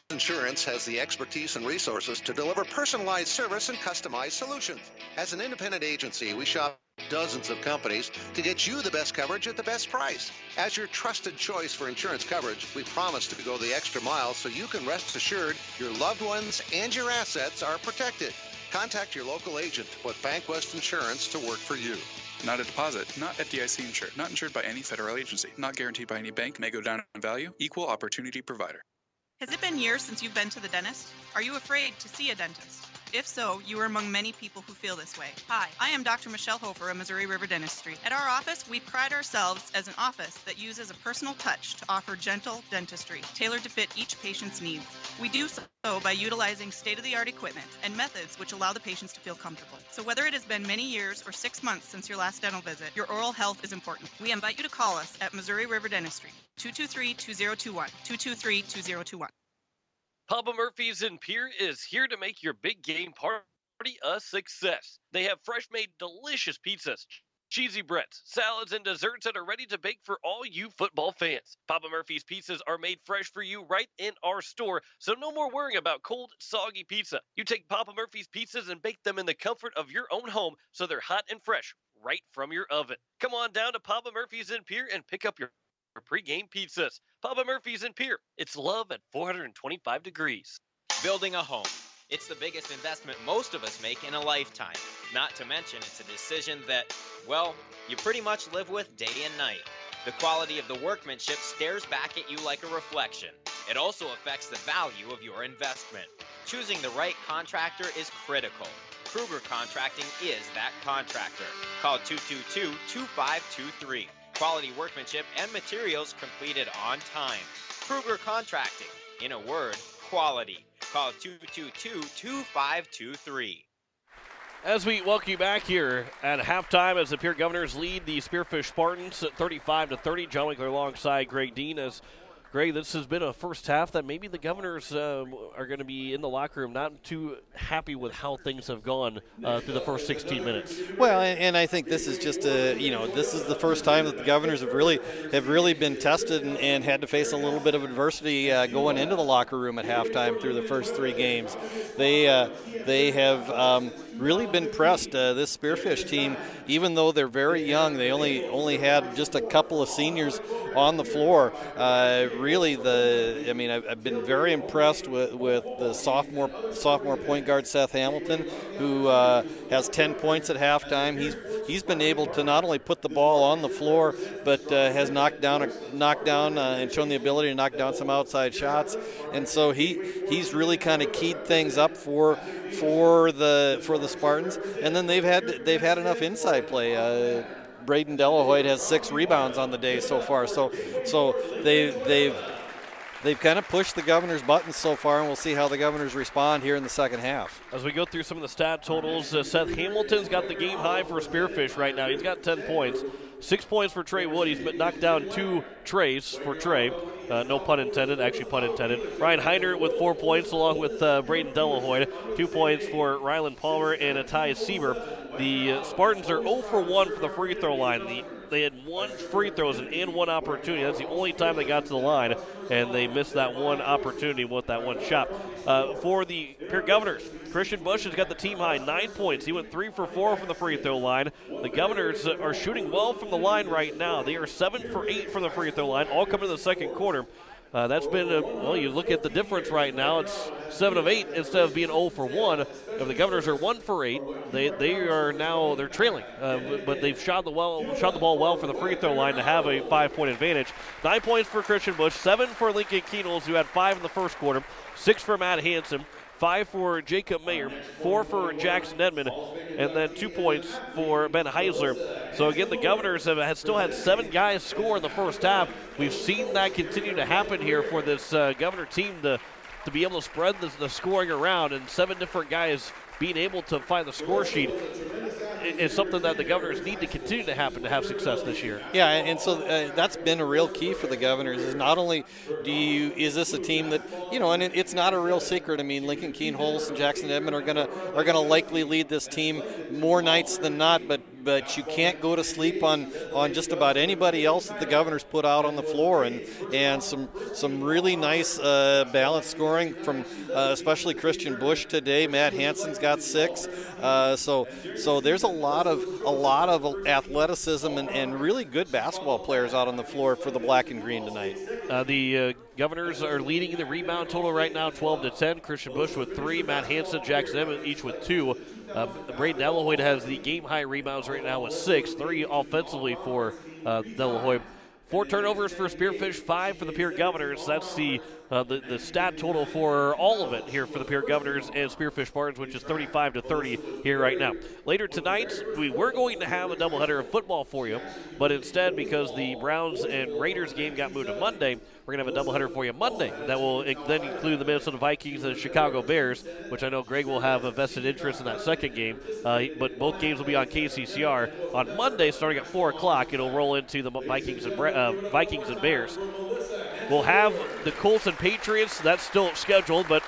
Insurance has the expertise and resources to deliver personalized service and customized solutions. As an independent agency, we shop dozens of companies to get you the best coverage at the best price. As your trusted choice for insurance coverage, we promise to go the extra mile so you can rest assured your loved ones and your assets are protected. Contact your local agent to put Bank West Insurance to work for you. Not a deposit, not FDIC insured, not insured by any federal agency, not guaranteed by any bank, may go down in value, equal opportunity provider. Has it been years since you've been to the dentist? Are you afraid to see a dentist? If so, you are among many people who feel this way. Hi, I am Dr. Michelle Hofer of Missouri River Dentistry. At our office, we pride ourselves as an office that uses a personal touch to offer gentle dentistry, tailored to fit each patient's needs. We do so by utilizing state-of-the-art equipment and methods which allow the patients to feel comfortable. So whether it has been many years or 6 months since your last dental visit, your oral health is important. We invite you to call us at Missouri River Dentistry, 223-2021, 223-2021. Papa Murphy's in Pierre is here to make your big game party a success. They have fresh-made delicious pizzas, cheesy breads, salads, and desserts that are ready to bake for all you football fans. Papa Murphy's pizzas are made fresh for you right in our store, so no more worrying about cold, soggy pizza. You take Papa Murphy's pizzas and bake them in the comfort of your own home so they're hot and fresh right from your oven. Come on down to Papa Murphy's in Pierre and pick up your pre-game pizzas. Papa Murphy's in Pierre. It's love at 425 degrees. Building a home. It's the biggest investment most of us make in a lifetime. Not to mention, it's a decision that, well, you pretty much live with day and night. The quality of the workmanship stares back at you like a reflection. It also affects the value of your investment. Choosing the right contractor is critical. Kruger Contracting is that contractor. Call 222-2523. Quality workmanship and materials completed on time. Kruger Contracting. In a word, quality. Call 222-2523. As we welcome you back here at halftime as the Pierre Governors lead the Spearfish Spartans at 35-30. John Winkler alongside Greg Dean. As Greg, this has been a first half that maybe the Governors are going to be in the locker room not too happy with how things have gone through the first 16 minutes. Well, and I think this is just this is the first time that the Governors have really been tested and had to face a little bit of adversity going into the locker room at halftime through the first three games. They have really been pressed. This Spearfish team, even though they're very young, they only had just a couple of seniors on the floor. I've been very impressed with the sophomore point guard Seth Hamilton, who has 10 points at halftime. He's been able to not only put the ball on the floor, but has knocked down and shown the ability to knock down some outside shots. And so he's really kind of keyed things up for the Spartans. And then they've had enough inside play. Braden Delahoyt has 6 rebounds on the day so far. So they've they've kind of pushed the Governor's buttons so far, and we'll see how the Governors respond here in the second half. As we go through some of the stat totals, Seth Hamilton's got the game high for Spearfish right now. He's got 10 points. 6 points for Trey Wood. He's knocked down 2 trays for Trey. No pun intended, actually pun intended. Ryan Heiner with 4 points, along with Braden Delahoy. 2 points for Rylan Palmer and Atai Sieber. The Spartans are 0 for 1 from the free throw line. They had 1 free throws and 1 opportunity. That's the only time they got to the line, and they missed that 1 opportunity with that 1 shot. For the Pierre Governors, Christian Bush has got the team high 9 points. He went 3 for 4 from the free throw line. The Governors are shooting well from the line right now. They are 7 for 8 from the free throw line, all coming in the second quarter. That's been, well, you look at the difference right now. It's 7 of 8 instead of being 0 for 1. If the Governors are 1 for 8, they're trailing. But they've shot the ball well for the free throw line to have a 5-point advantage. 9 points for Christian Bush, 7 for Lincoln Keenels, who had 5 in the first quarter, 6 for Matt Hansen, 5 for Jacob Mayer, 4 for Jackson Edmond, and then 2 points for Ben Heisler. So again, the Governors have still had 7 guys score in the first half. We've seen that continue to happen here for this Governor team to be able to spread the scoring around, and 7 different guys being able to find the score sheet is something that the Governors need to continue to happen to have success this year. Yeah, and so that's been a real key for the Governors. Is not only is this a team that, and it's not a real secret. I mean, Lincoln Keenholz and Jackson Edmond are gonna likely lead this team more nights than not, but you can't go to sleep on just about anybody else that the Governors put out on the floor, and some really nice balanced scoring from especially Christian Bush today. Matt Hansen's got 6, so there's a lot of athleticism and really good basketball players out on the floor for the black and green tonight. The Governors are leading the rebound total right now, 12-10. Christian Bush with 3, Matt Hansen, Jackson Edmond each with 2. Braden Delahoy has the game-high rebounds right now with 6, 3 offensively for Delahoy. 4 turnovers for Spearfish, 5 for the Pierre Governors. That's the stat total for all of it here for the Pierre Governors and Spearfish Spartans, which is 35-30 here right now. Later tonight, we were going to have a doubleheader of football for you, but instead, because the Browns and Raiders game got moved to Monday, we're going to have a doubleheader for you Monday. That will then include the Minnesota Vikings and the Chicago Bears, which I know Greg will have a vested interest in that second game. But both games will be on KCCR. On Monday, starting at 4 o'clock, it'll roll into the Vikings and Bears. We'll have the Colts and Patriots. That's still scheduled, but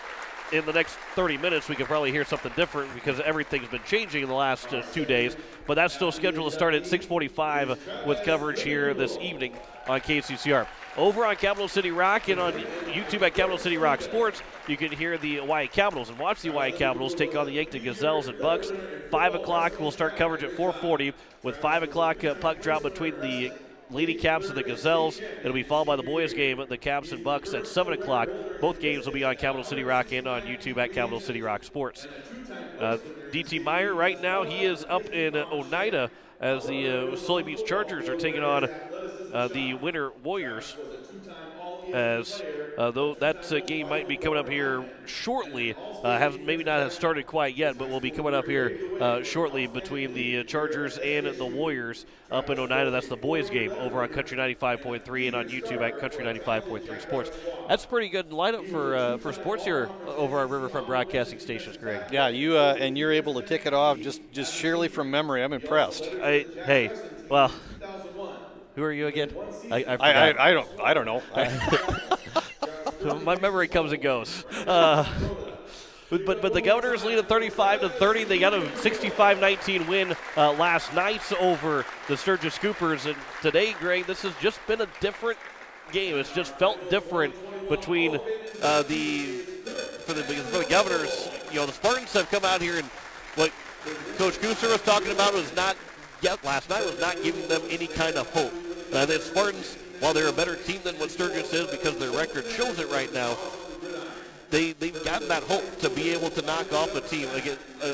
in the next 30 minutes, we could probably hear something different because everything's been changing in the last 2 days. But that's still scheduled to start at 6:45 with coverage here this evening on KCCR. Over on Capital City Rock and on YouTube at Capital City Rock Sports, you can hear the Hawaii Capitals and watch the Hawaii Capitals take on the Yankton Gazelles and Bucks. 5 o'clock, we'll start coverage at 4:40 with 5 o'clock puck drop between the Lady Caps and the Gazelles. It'll be followed by the boys game, the Caps and Bucks at 7 o'clock. Both games will be on Capital City Rock and on YouTube at Capital City Rock Sports. DT Meyer right now, he is up in Oneida as the Sully Beach Chargers are taking on the Winter Warriors. As though that game might be coming up here shortly, maybe not have started quite yet, but will be coming up here shortly between the Chargers and the Warriors up in Oneida. That's the boys game over on Country 95.3 and on YouTube at Country 95.3 Sports. That's a pretty good lineup for sports here over our Riverfront Broadcasting Stations, Greg. Yeah, you and you're able to tick it off just sheerly from memory. I'm impressed. Well. Who are you again? I don't know. My memory comes and goes. But the Governors lead at 35-30. They got a 65-19 win last night over the Sturgis Scoopers. And today, Greg, this has just been a different game. It's just felt different between for the Governors. The Spartans have come out here, and what Coach Cooster was talking about was not last night was not giving them any kind of hope. The Spartans, while they're a better team than what Sturgis is because their record shows it right now, they've gotten that hope to be able to knock off a team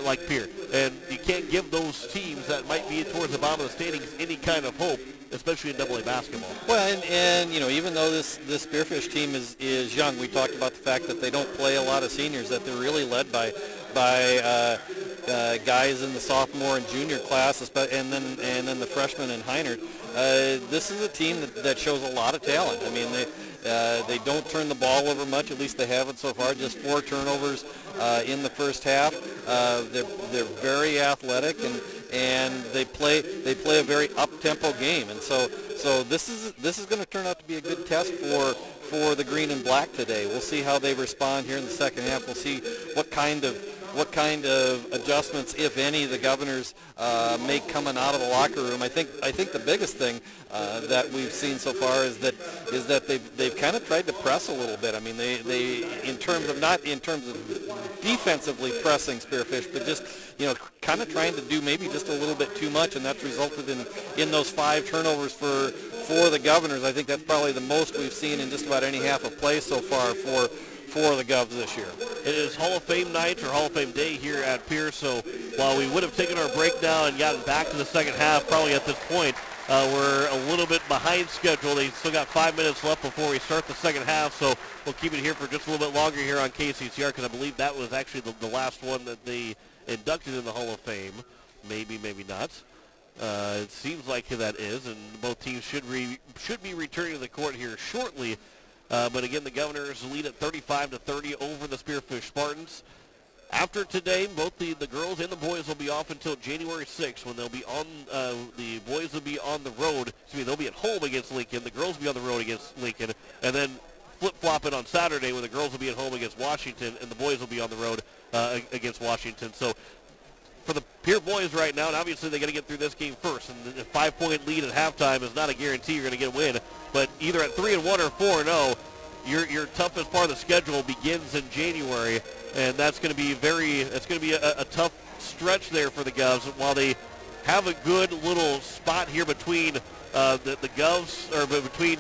like Pierre. And you can't give those teams that might be towards the bottom of the standings any kind of hope, especially in AA basketball. Well, and even though this Spearfish team is young, we talked about the fact that they don't play a lot of seniors, that they're really led by guys in the sophomore and junior class, and then the freshmen and Heinert. This is a team that shows a lot of talent. I mean, They don't turn the ball over much, at least they haven't so far, just 4 turnovers in the first half. They're very athletic, and they play a very up-tempo game, and so this is going to turn out to be a good test for the green and black today. We'll see how they respond here in the second half. We'll see what kind of adjustments, if any, the Governors make coming out of the locker room. I think the biggest thing that we've seen so far is that they've kind of tried to press a little bit. I mean, they not in terms of defensively pressing Spearfish, but just kind of trying to do maybe just a little bit too much, and that's resulted in those 5 turnovers for the Governors. I think that's probably the most we've seen in just about any half of play so far for the Govs this year. It is Hall of Fame night, or Hall of Fame day here at Pierre, so while we would have taken our break now and gotten back to the second half, probably at this point, we're a little bit behind schedule. They still got 5 minutes left before we start the second half, so we'll keep it here for just a little bit longer here on KCCR, because I believe that was actually the last one that they inducted in the Hall of Fame. Maybe, maybe not. It seems like that is, and both teams should be returning to the court here shortly. But again, the Governors lead at 35-30 over the Spearfish Spartans. After today, both the girls and the boys will be off until January 6th, when they'll be on. The boys will be on the road. Excuse me, they'll be at home against Lincoln. The girls will be on the road against Lincoln, and then flip-flopping on Saturday, when the girls will be at home against Washington, and the boys will be on the road against Washington. So for the Pierre boys right now, and obviously they got to get through this game first, and a 5-point lead at halftime is not a guarantee you're going to get a win. But either at 3-1 or 4-0, your toughest part of the schedule begins in January, and that's going to be a tough stretch there for the Govs. While they have a good little spot here between the Govs, or between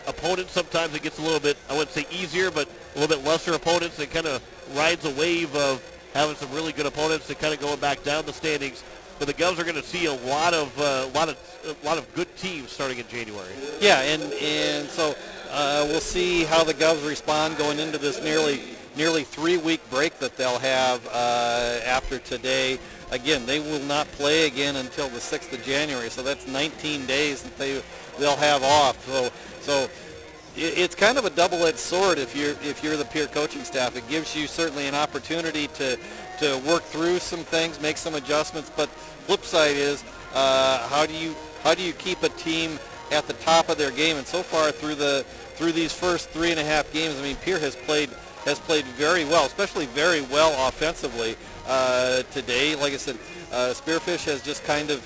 opponents, sometimes it gets a little bit, I wouldn't say easier, but a little bit lesser opponents. It kind of rides a wave of having some really good opponents and kind of going back down the standings. But the Govs are going to see a lot of good teams starting in January. Yeah, and so we'll see how the Govs respond going into this nearly 3-week break that they'll have after today. Again, they will not play again until the 6th of January, so that's 19 days that they'll have off. So it's kind of a double-edged sword if you're the Pierre coaching staff. It gives you certainly an opportunity to work through some things, make some adjustments. But flip side is how do you keep a team at the top of their game? And so far through these first 3.5 games, I mean, Pierre has played very well, especially very well offensively today. Like I said, Spearfish has just kind of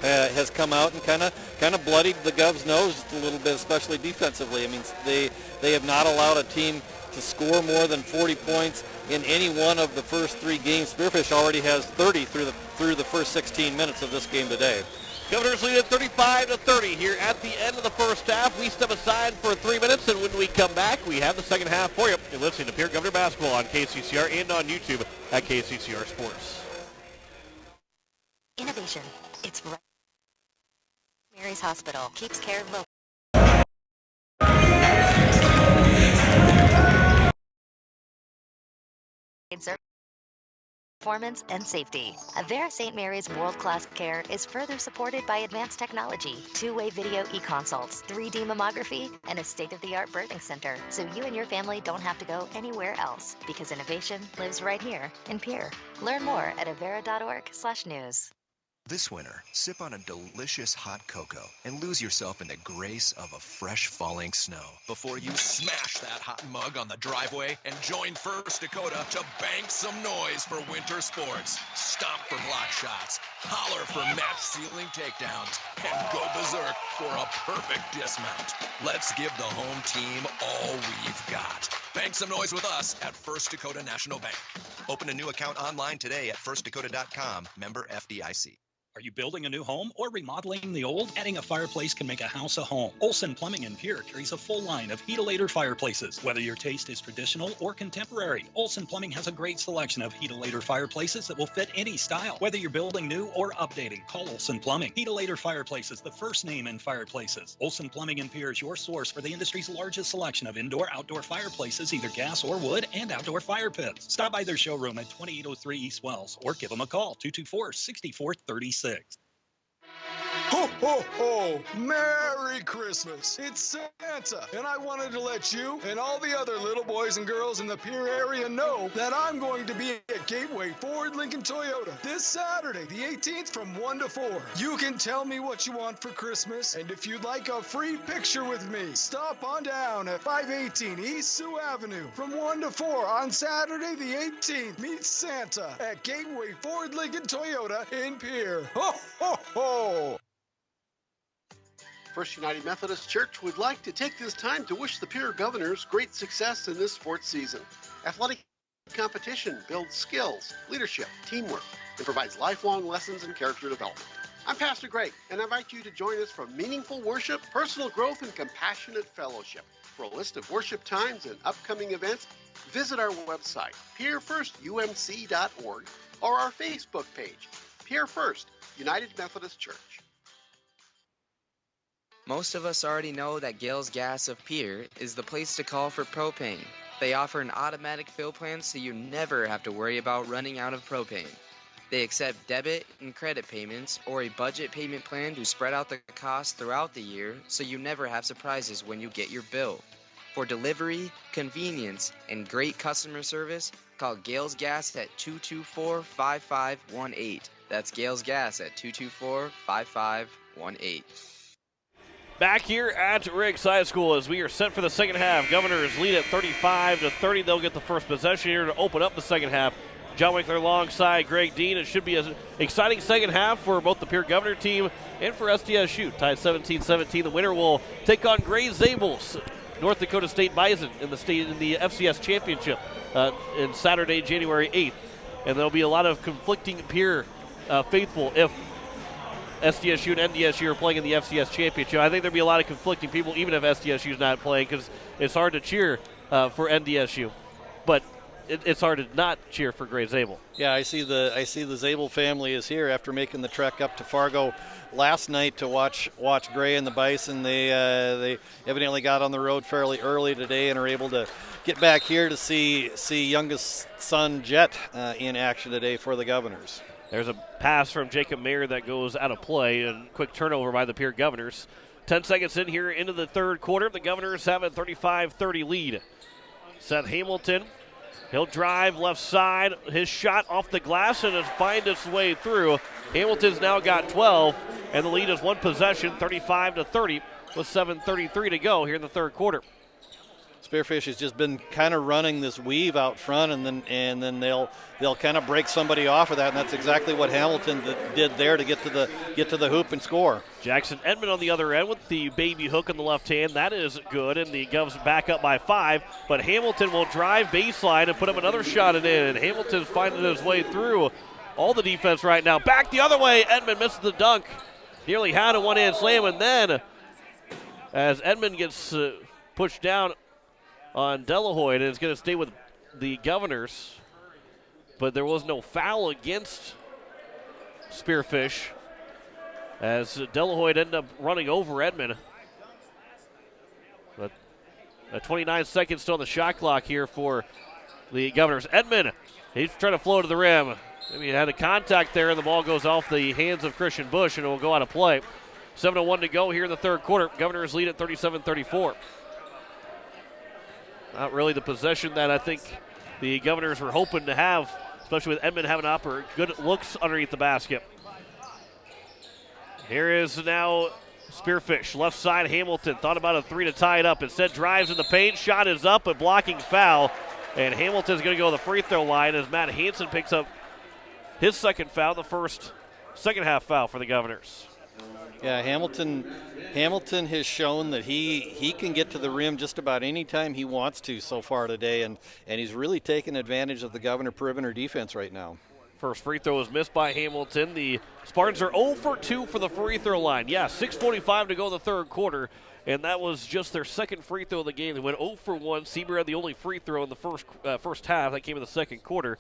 has come out and kind of bloodied the Govs' nose just a little bit, especially defensively. I mean, they have not allowed a team to score more than 40 points in any one of the first 3 games. Spearfish already has 30 through the first 16 minutes of this game today. Governors lead at 35-30 here at the end of the first half. We step aside for 3 minutes, and when we come back, we have the second half for you. You're listening to Pierre Governor Basketball on KCCR and on YouTube at KCCR Sports. Innovation. It's right. Mary's Hospital keeps care local. Performance and safety. Avera St. Mary's world-class care is further supported by advanced technology, 2-way video e-consults, 3D mammography, and a state-of-the-art birthing center, so you and your family don't have to go anywhere else, because innovation lives right here in Pierre. Learn more at avera.org/news. This winter, sip on a delicious hot cocoa and lose yourself in the grace of a fresh falling snow before you smash that hot mug on the driveway and join First Dakota to bank some noise for winter sports. Stomp for block shots, holler for match-sealing takedowns, and go berserk for a perfect dismount. Let's give the home team all we've got. Bank some noise with us at First Dakota National Bank. Open a new account online today at firstdakota.com, member FDIC. Are you building a new home or remodeling the old? Adding a fireplace can make a house a home. Olson Plumbing in Pierre carries a full line of heat-a-later fireplaces. Whether your taste is traditional or contemporary, Olson Plumbing has a great selection of heat-a-later fireplaces that will fit any style. Whether you're building new or updating, call Olson Plumbing. Heat-a-later Fireplaces, the first name in fireplaces. Olson Plumbing in Pierre is your source for the industry's largest selection of indoor-outdoor fireplaces, either gas or wood, and outdoor fire pits. Stop by their showroom at 2803 East Wells or give them a call, 224-6436. Ho, ho, ho! Merry Christmas! It's Santa, and I wanted to let you and all the other little boys and girls in the Pierre area know that I'm going to be at Gateway Ford Lincoln Toyota this Saturday, the 18th, from 1 to 4. You can tell me what you want for Christmas, and if you'd like a free picture with me, stop on down at 518 East Sioux Avenue from 1 to 4 on Saturday, the 18th. Meet Santa at Gateway Ford Lincoln Toyota in Pierre. Ho, ho, ho! First United Methodist Church would like to take this time to wish the Pierre Governors great success in this sports season. Athletic competition builds skills, leadership, teamwork, and provides lifelong lessons in character development. I'm Pastor Greg, and I invite you to join us for meaningful worship, personal growth, and compassionate fellowship. For a list of worship times and upcoming events, visit our website, pierrefirstumc.org, or our Facebook page, Pierre First United Methodist Church. Most of us already know that Gales Gas of Pierre is the place to call for propane. They offer an automatic fill plan so you never have to worry about running out of propane. They accept debit and credit payments or a budget payment plan to spread out the cost throughout the year so you never have surprises when you get your bill. For delivery, convenience, and great customer service, call Gales Gas at 224-5518. That's Gales Gas at 224-5518. Back here at Riggs High School as we are set for the second half. Governors lead at 35-30. They'll get the first possession here to open up the second half. John Winkler alongside Greg Dean. It should be an exciting second half for both the Pierre Governor team and for SDSU. Tied 17-17. The winner will take on Gray Zabels, North Dakota State Bison in the FCS Championship in Saturday, January 8th. And there'll be a lot of conflicting Pierre faithful if SDSU and NDSU are playing in the FCS Championship. I think there'll be a lot of conflicting people even if SDSU is not playing because it's hard to cheer for NDSU. But it's hard to not cheer for Gray Zabel. Yeah, I see the Zabel family is here after making the trek up to Fargo last night to watch Gray and the Bison. They evidently got on the road fairly early today and are able to get back here to see youngest son Jet in action today for the Governors. There's a pass from Jacob Mayer that goes out of play and quick turnover by the Pierre Governors. 10 seconds in here into the third quarter. The Governors have a 35-30 lead. Seth Hamilton, he'll drive left side. His shot off the glass and has find its way through. Hamilton's now got 12, and the lead is one possession, 35-30, with 7:33 to go here in the third quarter. Spearfish has just been kind of running this weave out front, and then they'll kind of break somebody off of that, and that's exactly what Hamilton did there to get to the hoop and score. Jackson Edmond on the other end with the baby hook in the left hand. That is good, and the Govs back up by 5. But Hamilton will drive baseline and put up another shot and in. And Hamilton's finding his way through all the defense right now. Back the other way. Edmond misses the dunk. Nearly had a one-hand slam, and then as Edmond gets pushed down on Delahoy, and it's going to stay with the Governors. But there was no foul against Spearfish as Delahoy ended up running over Edmond. But 29 seconds still on the shot clock here for the Governors. Edmond, he's trying to flow to the rim. Maybe he had a contact there, and the ball goes off the hands of Christian Bush, and it will go out of play. 7:01 to go here in the third quarter. Governors lead at 37-34. Not really the possession that I think the Governors were hoping to have, especially with Edmond having good looks underneath the basket. Here is now Spearfish. Left side, Hamilton thought about a 3 to tie it up. Instead drives in the paint. Shot is up, a blocking foul. And Hamilton's going to go to the free throw line as Matt Hansen picks up his second foul, the second half foul for the Governors. Yeah, Hamilton has shown that he can get to the rim just about any time he wants to so far today, and he's really taken advantage of the Governor perimeter defense right now. First free throw was missed by Hamilton. The Spartans are 0 for 2 for the free throw line. Yeah, 6:45 to go in the third quarter, and that was just their second free throw of the game. They went 0 for 1. Seaber had the only free throw in the first half. That came in the second quarter.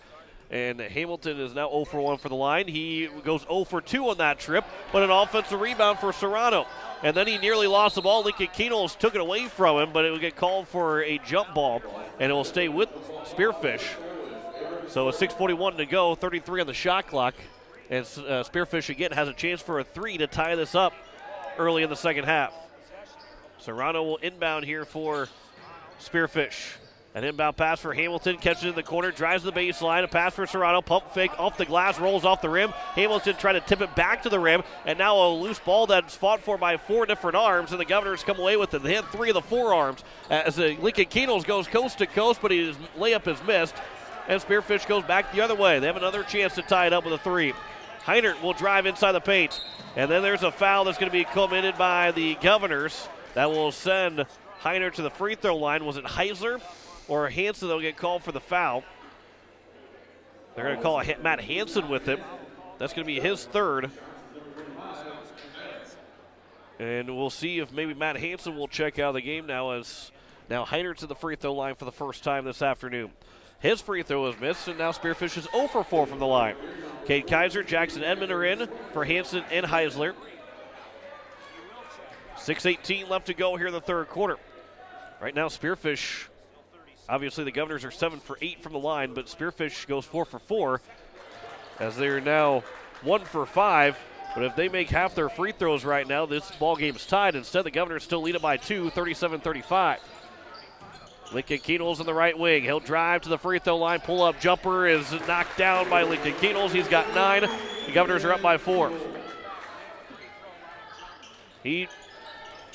And Hamilton is now 0 for 1 for the line. He goes 0 for 2 on that trip, but an offensive rebound for Serrano. And then he nearly lost the ball. Lincoln Keenels took it away from him, but it will get called for a jump ball, and it will stay with Spearfish. So a 6:41 to go, 33 on the shot clock. And Spearfish again has a chance for a 3 to tie this up early in the second half. Serrano will inbound here for Spearfish. An inbound pass for Hamilton, catches it in the corner, drives the baseline, a pass for Serrano, pump fake off the glass, rolls off the rim. Hamilton trying to tip it back to the rim, and now a loose ball that's fought for by 4 different arms, and the Governors come away with it. They had 3 of the 4 arms as Lincoln Keenels goes coast to coast, but his layup is missed, and Spearfish goes back the other way. They have another chance to tie it up with a 3. Heinert will drive inside the paint, and then there's a foul that's going to be committed by the Governors that will send Heinert to the free throw line. Was it Heisler or Hansen that'll get called for the foul? They're going to call Matt Hansen with him. That's going to be his 3rd. And we'll see if maybe Matt Hansen will check out of the game now, as now Heinert's at the free throw line for the first time this afternoon. His free throw is missed, and now Spearfish is 0 for 4 from the line. Cade Kaiser, Jackson Edmond are in for Hansen and Heisler. 6:18 left to go here in the third quarter. Right now, Spearfish, obviously the Governors are 7 for 8 from the line, but Spearfish goes 4 for 4 as they're now 1 for 5. But if they make half their free throws right now, this ball game's tied. Instead, the Governors still lead it by 2, 37-35. Lincoln Keenels on the right wing. He'll drive to the free throw line. Pull-up jumper is knocked down by Lincoln Keenels. He's got 9. The Governors are up by 4.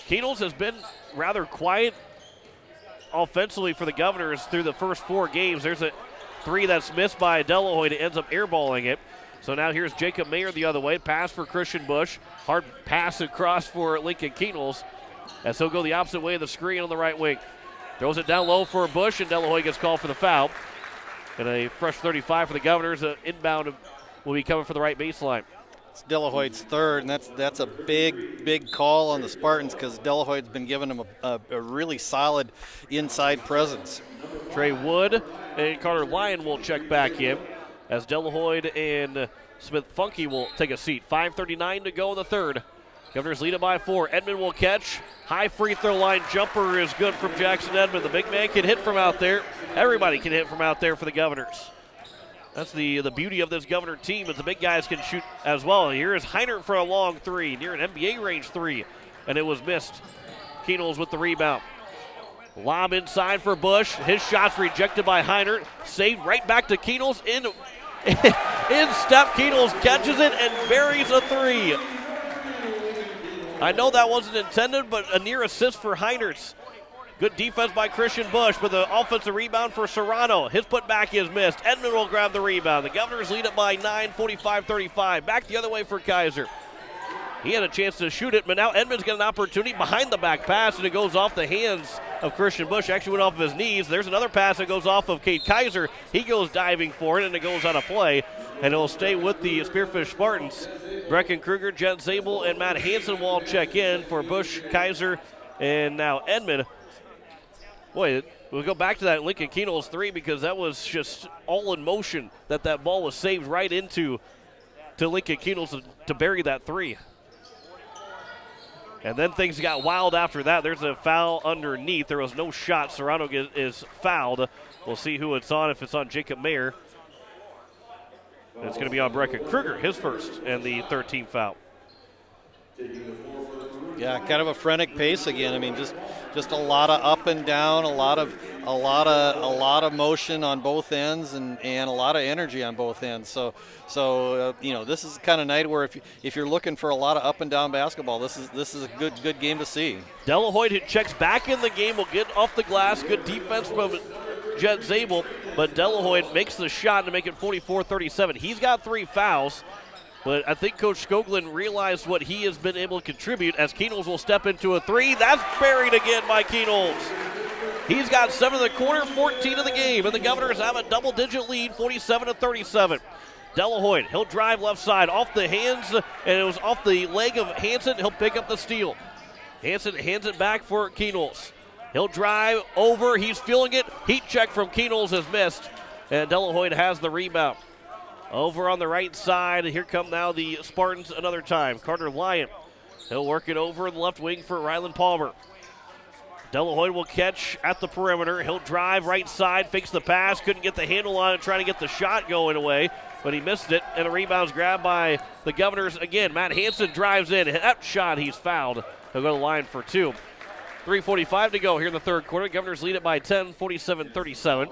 Keenels has been rather quiet offensively for the Governors through the first 4 games. There's a 3 that's missed by Delahoy. It ends up airballing it. So now here's Jacob Mayer the other way. Pass for Christian Bush. Hard pass across for Lincoln Keenels as he'll go the opposite way of the screen on the right wing. Throws it down low for Bush, and Delahoy gets called for the foul. And a fresh 35 for the Governors. Inbound will be coming for the right baseline. It's Delahoy's 3rd, and that's a big call on the Spartans because Delahoy's been giving them a really solid inside presence. Trey Wood and Carter Lyon will check back in as Delahoy and Smith Funky will take a seat. 5:39 to go in the third. Governors lead it by 4. Edmond will catch. High free throw line jumper is good from Jackson Edmond. The big man can hit from out there. Everybody can hit from out there for the Governors. That's the beauty of this Governor team, is the big guys can shoot as well. Here is Heinert for a long 3, near an NBA range 3, and it was missed. Keenels with the rebound. Lob inside for Bush. His shot's rejected by Heinert. Saved right back to Keenels. In step, Keenels catches it and buries a 3. I know that wasn't intended, but a near assist for Heinert's. Good defense by Christian Bush, with the offensive rebound for Serrano. His putback is missed. Edmond will grab the rebound. The Governors lead it by 9, 45-35. Back the other way for Kaiser. He had a chance to shoot it, but now Edmond's got an opportunity behind the back pass, and it goes off the hands of Christian Bush. Actually went off of his knees. There's another pass that goes off of Cade Kaiser. He goes diving for it, and it goes out of play, and it'll stay with the Spearfish Spartans. Brecken Kruger, Jen Zabel, and Matt Hansen will all check in for Bush, Kaiser, and now Edmond. Boy, we'll go back to that Lincoln Keenels 3 because that was just all in motion that ball was saved right into Lincoln Keenels to bury that 3. And then things got wild after that. There's a foul underneath. There was no shot. Serrano is fouled. We'll see who it's on, if it's on Jacob Mayer. And it's going to be on Brecken Kruger, his first, and the 13th foul. Yeah, kind of a frenetic pace again. I mean, just a lot of up and down, a lot of motion on both ends, and a lot of energy on both ends. So this is the kind of night where if you're looking for a lot of up and down basketball, this is a good game to see. Delahoy checks back in the game, will get off the glass. Good defense from Jet Zabel, but Delahoy makes the shot to make it 44-37. He's got 3 fouls. But I think Coach Skoglund realized what he has been able to contribute as Keenels will step into a 3. That's buried again by Keenels. He's got 7 in the corner, 14 in the game, and the Governors have a double-digit lead, 47-37. Delahoy, he'll drive left side, off the hands, and it was off the leg of Hansen. He'll pick up the steal. Hansen hands it back for Keenels. He'll drive over, he's feeling it. Heat check from Keenels is missed, and Delahoy has the rebound. Over on the right side, here come now the Spartans another time. Carter Lyon, he'll work it over the left wing for Ryland Palmer. Delahoy will catch at the perimeter. He'll drive right side, fakes the pass, couldn't get the handle on it, trying to get the shot going away, but he missed it, and a rebound's grabbed by the Governors again. Matt Hansen drives in. That shot, he's fouled. He'll go to the line for 2. 3:45 to go here in the third quarter. Governors lead it by 10, 47-37.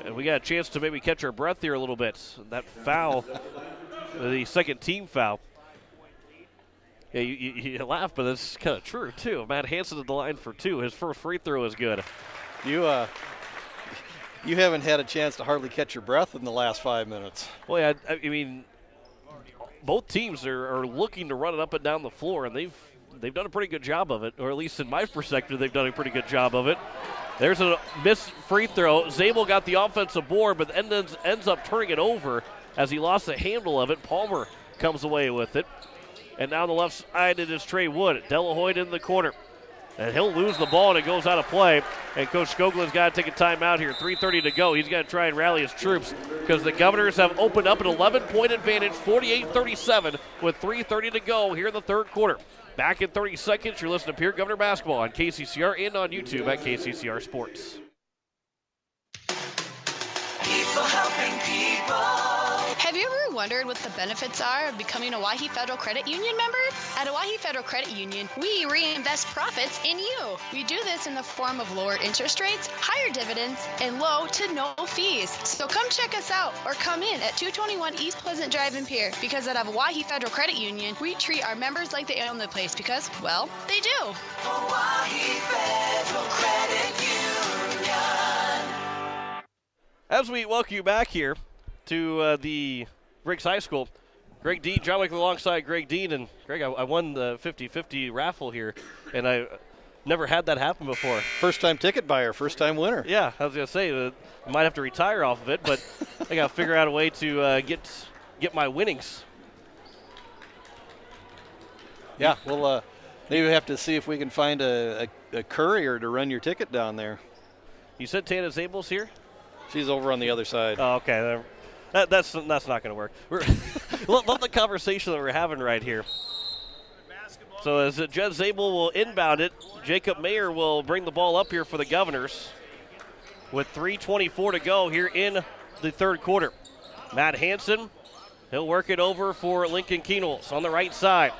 And we got a chance to maybe catch our breath here a little bit. That foul, the second team foul. Yeah, you laugh, but it's kind of true, too. Matt Hansen at the line for 2. His first free throw is good. You haven't had a chance to hardly catch your breath in the last 5 minutes. Well, yeah, I mean, both teams are looking to run it up and down the floor, and they've done a pretty good job of it, or at least in my perspective, they've done a pretty good job of it. There's a missed free throw. Zabel got the offensive board, but ends up turning it over as he lost the handle of it. Palmer comes away with it. And now on the left side, it is Trey Wood. Delahoy in the corner. And he'll lose the ball, and it goes out of play. And Coach Skogland's got to take a timeout here. 3:30 to go. He's got to try and rally his troops because the Governors have opened up an 11-point advantage, 48-37, with 3:30 to go here in the third quarter. Back in 30 seconds, you're listening to Pierre Governor Basketball on KCCR and on YouTube at KCCR Sports. People helping people. Have you ever wondered what the benefits are of becoming a Owyhee Federal Credit Union member? At Owyhee Federal Credit Union, we reinvest profits in you. We do this in the form of lower interest rates, higher dividends, and low to no fees. So come check us out or come in at 221 East Pleasant Drive in Pierre, because at Owyhee Federal Credit Union, we treat our members like they own the place because, well, they do. Owyhee Federal Credit Union. As we welcome you back here to the Briggs High School, Greg Dean, John Wick alongside Greg Dean. And Greg, I won the 50-50 raffle here, and I never had that happen before. First-time ticket buyer, first-time winner. Yeah, I was going to say, I might have to retire off of it, but I got to figure out a way to get my winnings. Yeah, well, maybe we have to see if we can find a courier to run your ticket down there. You said Tana Zabel's here? She's over on the other side. Oh, okay. That's not going to work. Love the conversation that we're having right here. So as Jed Zabel will inbound it, Jacob Mayer will bring the ball up here for the Governors with 3:24 to go here in the third quarter. Matt Hansen, he'll work it over for Lincoln Keenels on the right side.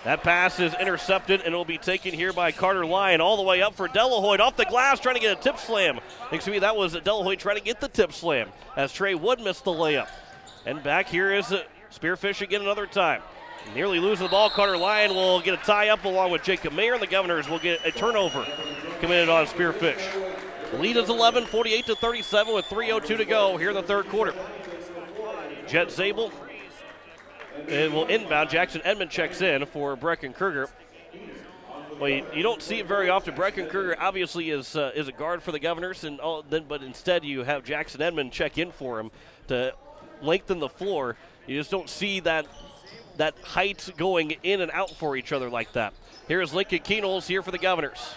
That pass is intercepted, and it'll be taken here by Carter Lyon all the way up for Delahoy. Off the glass, trying to get a tip slam. Excuse me, that was Delahoy trying to get the tip slam as Trey Wood missed the layup. And back here is Spearfish again another time. Nearly losing the ball. Carter Lyon will get a tie-up along with Jacob Mayer, and the Governors will get a turnover committed on Spearfish. The lead is 11, 48-37 with 3:02 to go here in the third quarter. Jet Zabel. It will inbound. Jackson Edmond checks in for Brecken Kruger. Well, you don't see it very often. Brecken Kruger obviously is a guard for the Governors, but instead you have Jackson Edmond check in for him to lengthen the floor. You just don't see that height going in and out for each other like that. Here is Lincoln Keenels here for the Governors.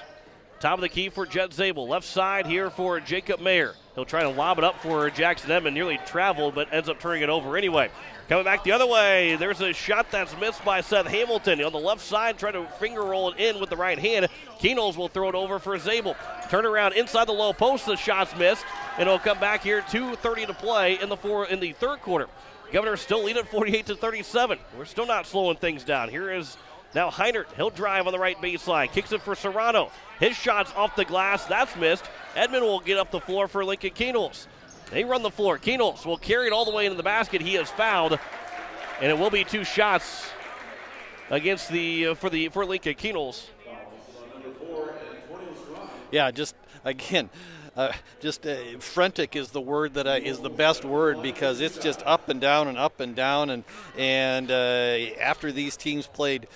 Top of the key for Jet Zabel. Left side here for Jacob Mayer. He'll try to lob it up for Jackson Edmond. Nearly traveled, but ends up turning it over anyway. Coming back the other way, there's a shot that's missed by Seth Hamilton. On the left side, trying to finger roll it in with the right hand. Keenels will throw it over for Zabel. Turn around inside the low post, the shot's missed, and it'll come back here, 2:30 to play in the third quarter. Governors still lead at 48-37. We're still not slowing things down. Here is now Heinert. He'll drive on the right baseline. Kicks it for Serrano. His shot's off the glass. That's missed. Edmond will get up the floor for Lincoln Keenels. They run the floor. Keenels will carry it all the way into the basket. He is fouled, and it will be 2 shots against for Lincoln Keenels. Yeah, just again, frantic is the word that is the best word, because it's just up and down and up and down, and after these teams played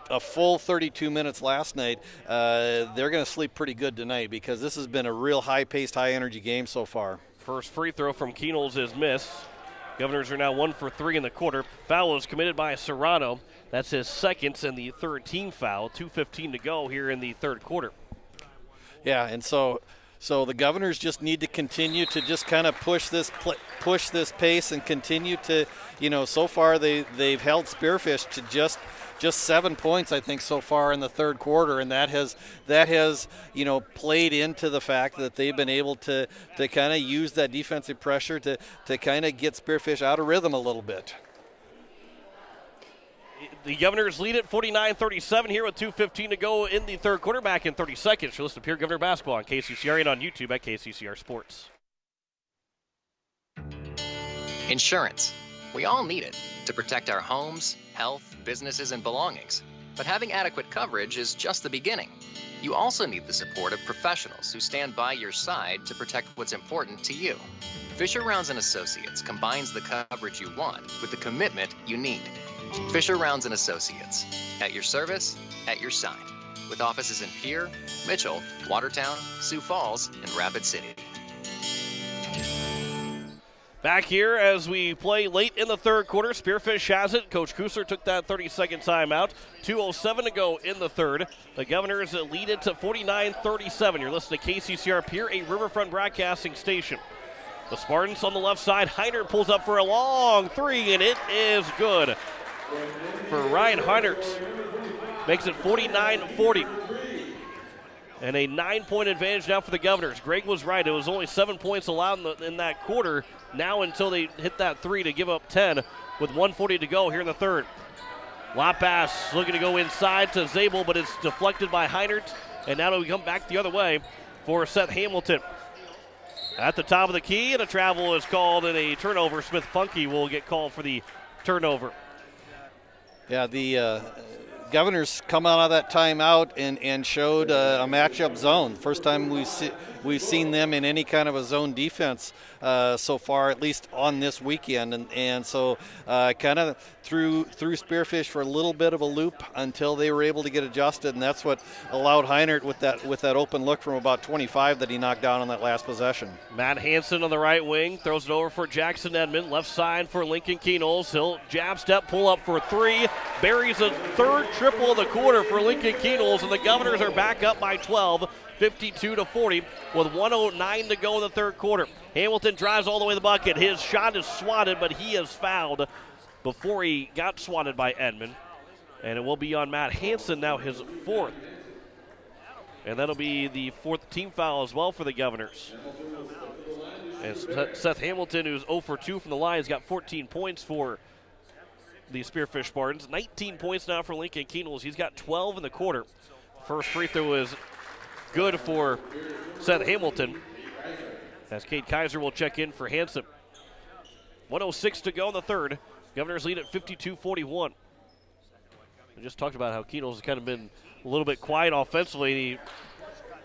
a full 32 minutes last night, they're going to sleep pretty good tonight, because this has been a real high-paced, high-energy game so far. First free throw from Keenels is missed. Governors are now 1 for 3 in the quarter. Foul was committed by Serrano. That's his second and the third team foul. 2:15 to go here in the third quarter. Yeah, and so the Governors just need to continue to just kind of push this pace and continue to, so far they've held Spearfish to just 7 points, I think, so far in the third quarter, and that has played into the fact that they've been able to kind of use that defensive pressure to kind of get Spearfish out of rhythm a little bit. The Governors lead it 49-37 here with 2:15 to go in the third quarter. Back in 30 seconds. You'll listen to Pierre Governor Basketball on KCCR and on YouTube at KCCR Sports. Insurance. We all need it to protect our homes, health, businesses, and belongings. But having adequate coverage is just the beginning. You also need the support of professionals who stand by your side to protect what's important to you. Fisher Rounds & Associates combines the coverage you want with the commitment you need. Fisher Rounds & Associates, at your service, at your side, with offices in Pierre, Mitchell, Watertown, Sioux Falls, and Rapid City. Back here as we play late in the third quarter. Spearfish has it. Coach Cooster took that 30-second timeout. 2:07 to go in the third. The Governors lead it to 49-37. You're listening to KCCR Pierre, a Riverfront broadcasting station. The Spartans on the left side. Heinert pulls up for a long three, and it is good for Ryan Heinert. Makes it 49-40. And a 9-point advantage now for the Governors. Greg was right. It was only 7 points allowed in that quarter. Now until they hit that three to give up 10 with 1:40 to go here in the third. Lob pass looking to go inside to Zabel, but it's deflected by Heinert. And now we come back the other way for Seth Hamilton. At the top of the key, and a travel is called and a turnover. Smith Funky will get called for the turnover. Yeah, the Governors come out of that timeout and showed a matchup zone. First time we've seen them in any kind of a zone defense so far, at least on this weekend. And so kind of threw Spearfish for a little bit of a loop until they were able to get adjusted, and that's what allowed Heinert with that open look from about 25 that he knocked down on that last possession. Matt Hansen on the right wing throws it over for Jackson Edmond. Left side for Lincoln Keenels. He'll jab step, pull up for three. Buries a third triple of the quarter for Lincoln Keenels, and the Governors are back up by 12. 52-40 with 1:09 to go in the third quarter. Hamilton drives all the way to the bucket. His shot is swatted, but he is fouled before he got swatted by Edmond. And it will be on Matt Hansen now, his fourth. And that'll be the fourth team foul as well for the Governors. And Seth Hamilton, who's 0 for 2 from the line, has got 14 points for the Spearfish Spartans. 19 points now for Lincoln Keenels. He's got 12 in the quarter. First free throw is good for Seth Hamilton, as Cade Kaiser will check in for Hansen. 1:06 to go in the third. Governors lead at 52-41. We just talked about how Keenels has kind of been a little bit quiet offensively. He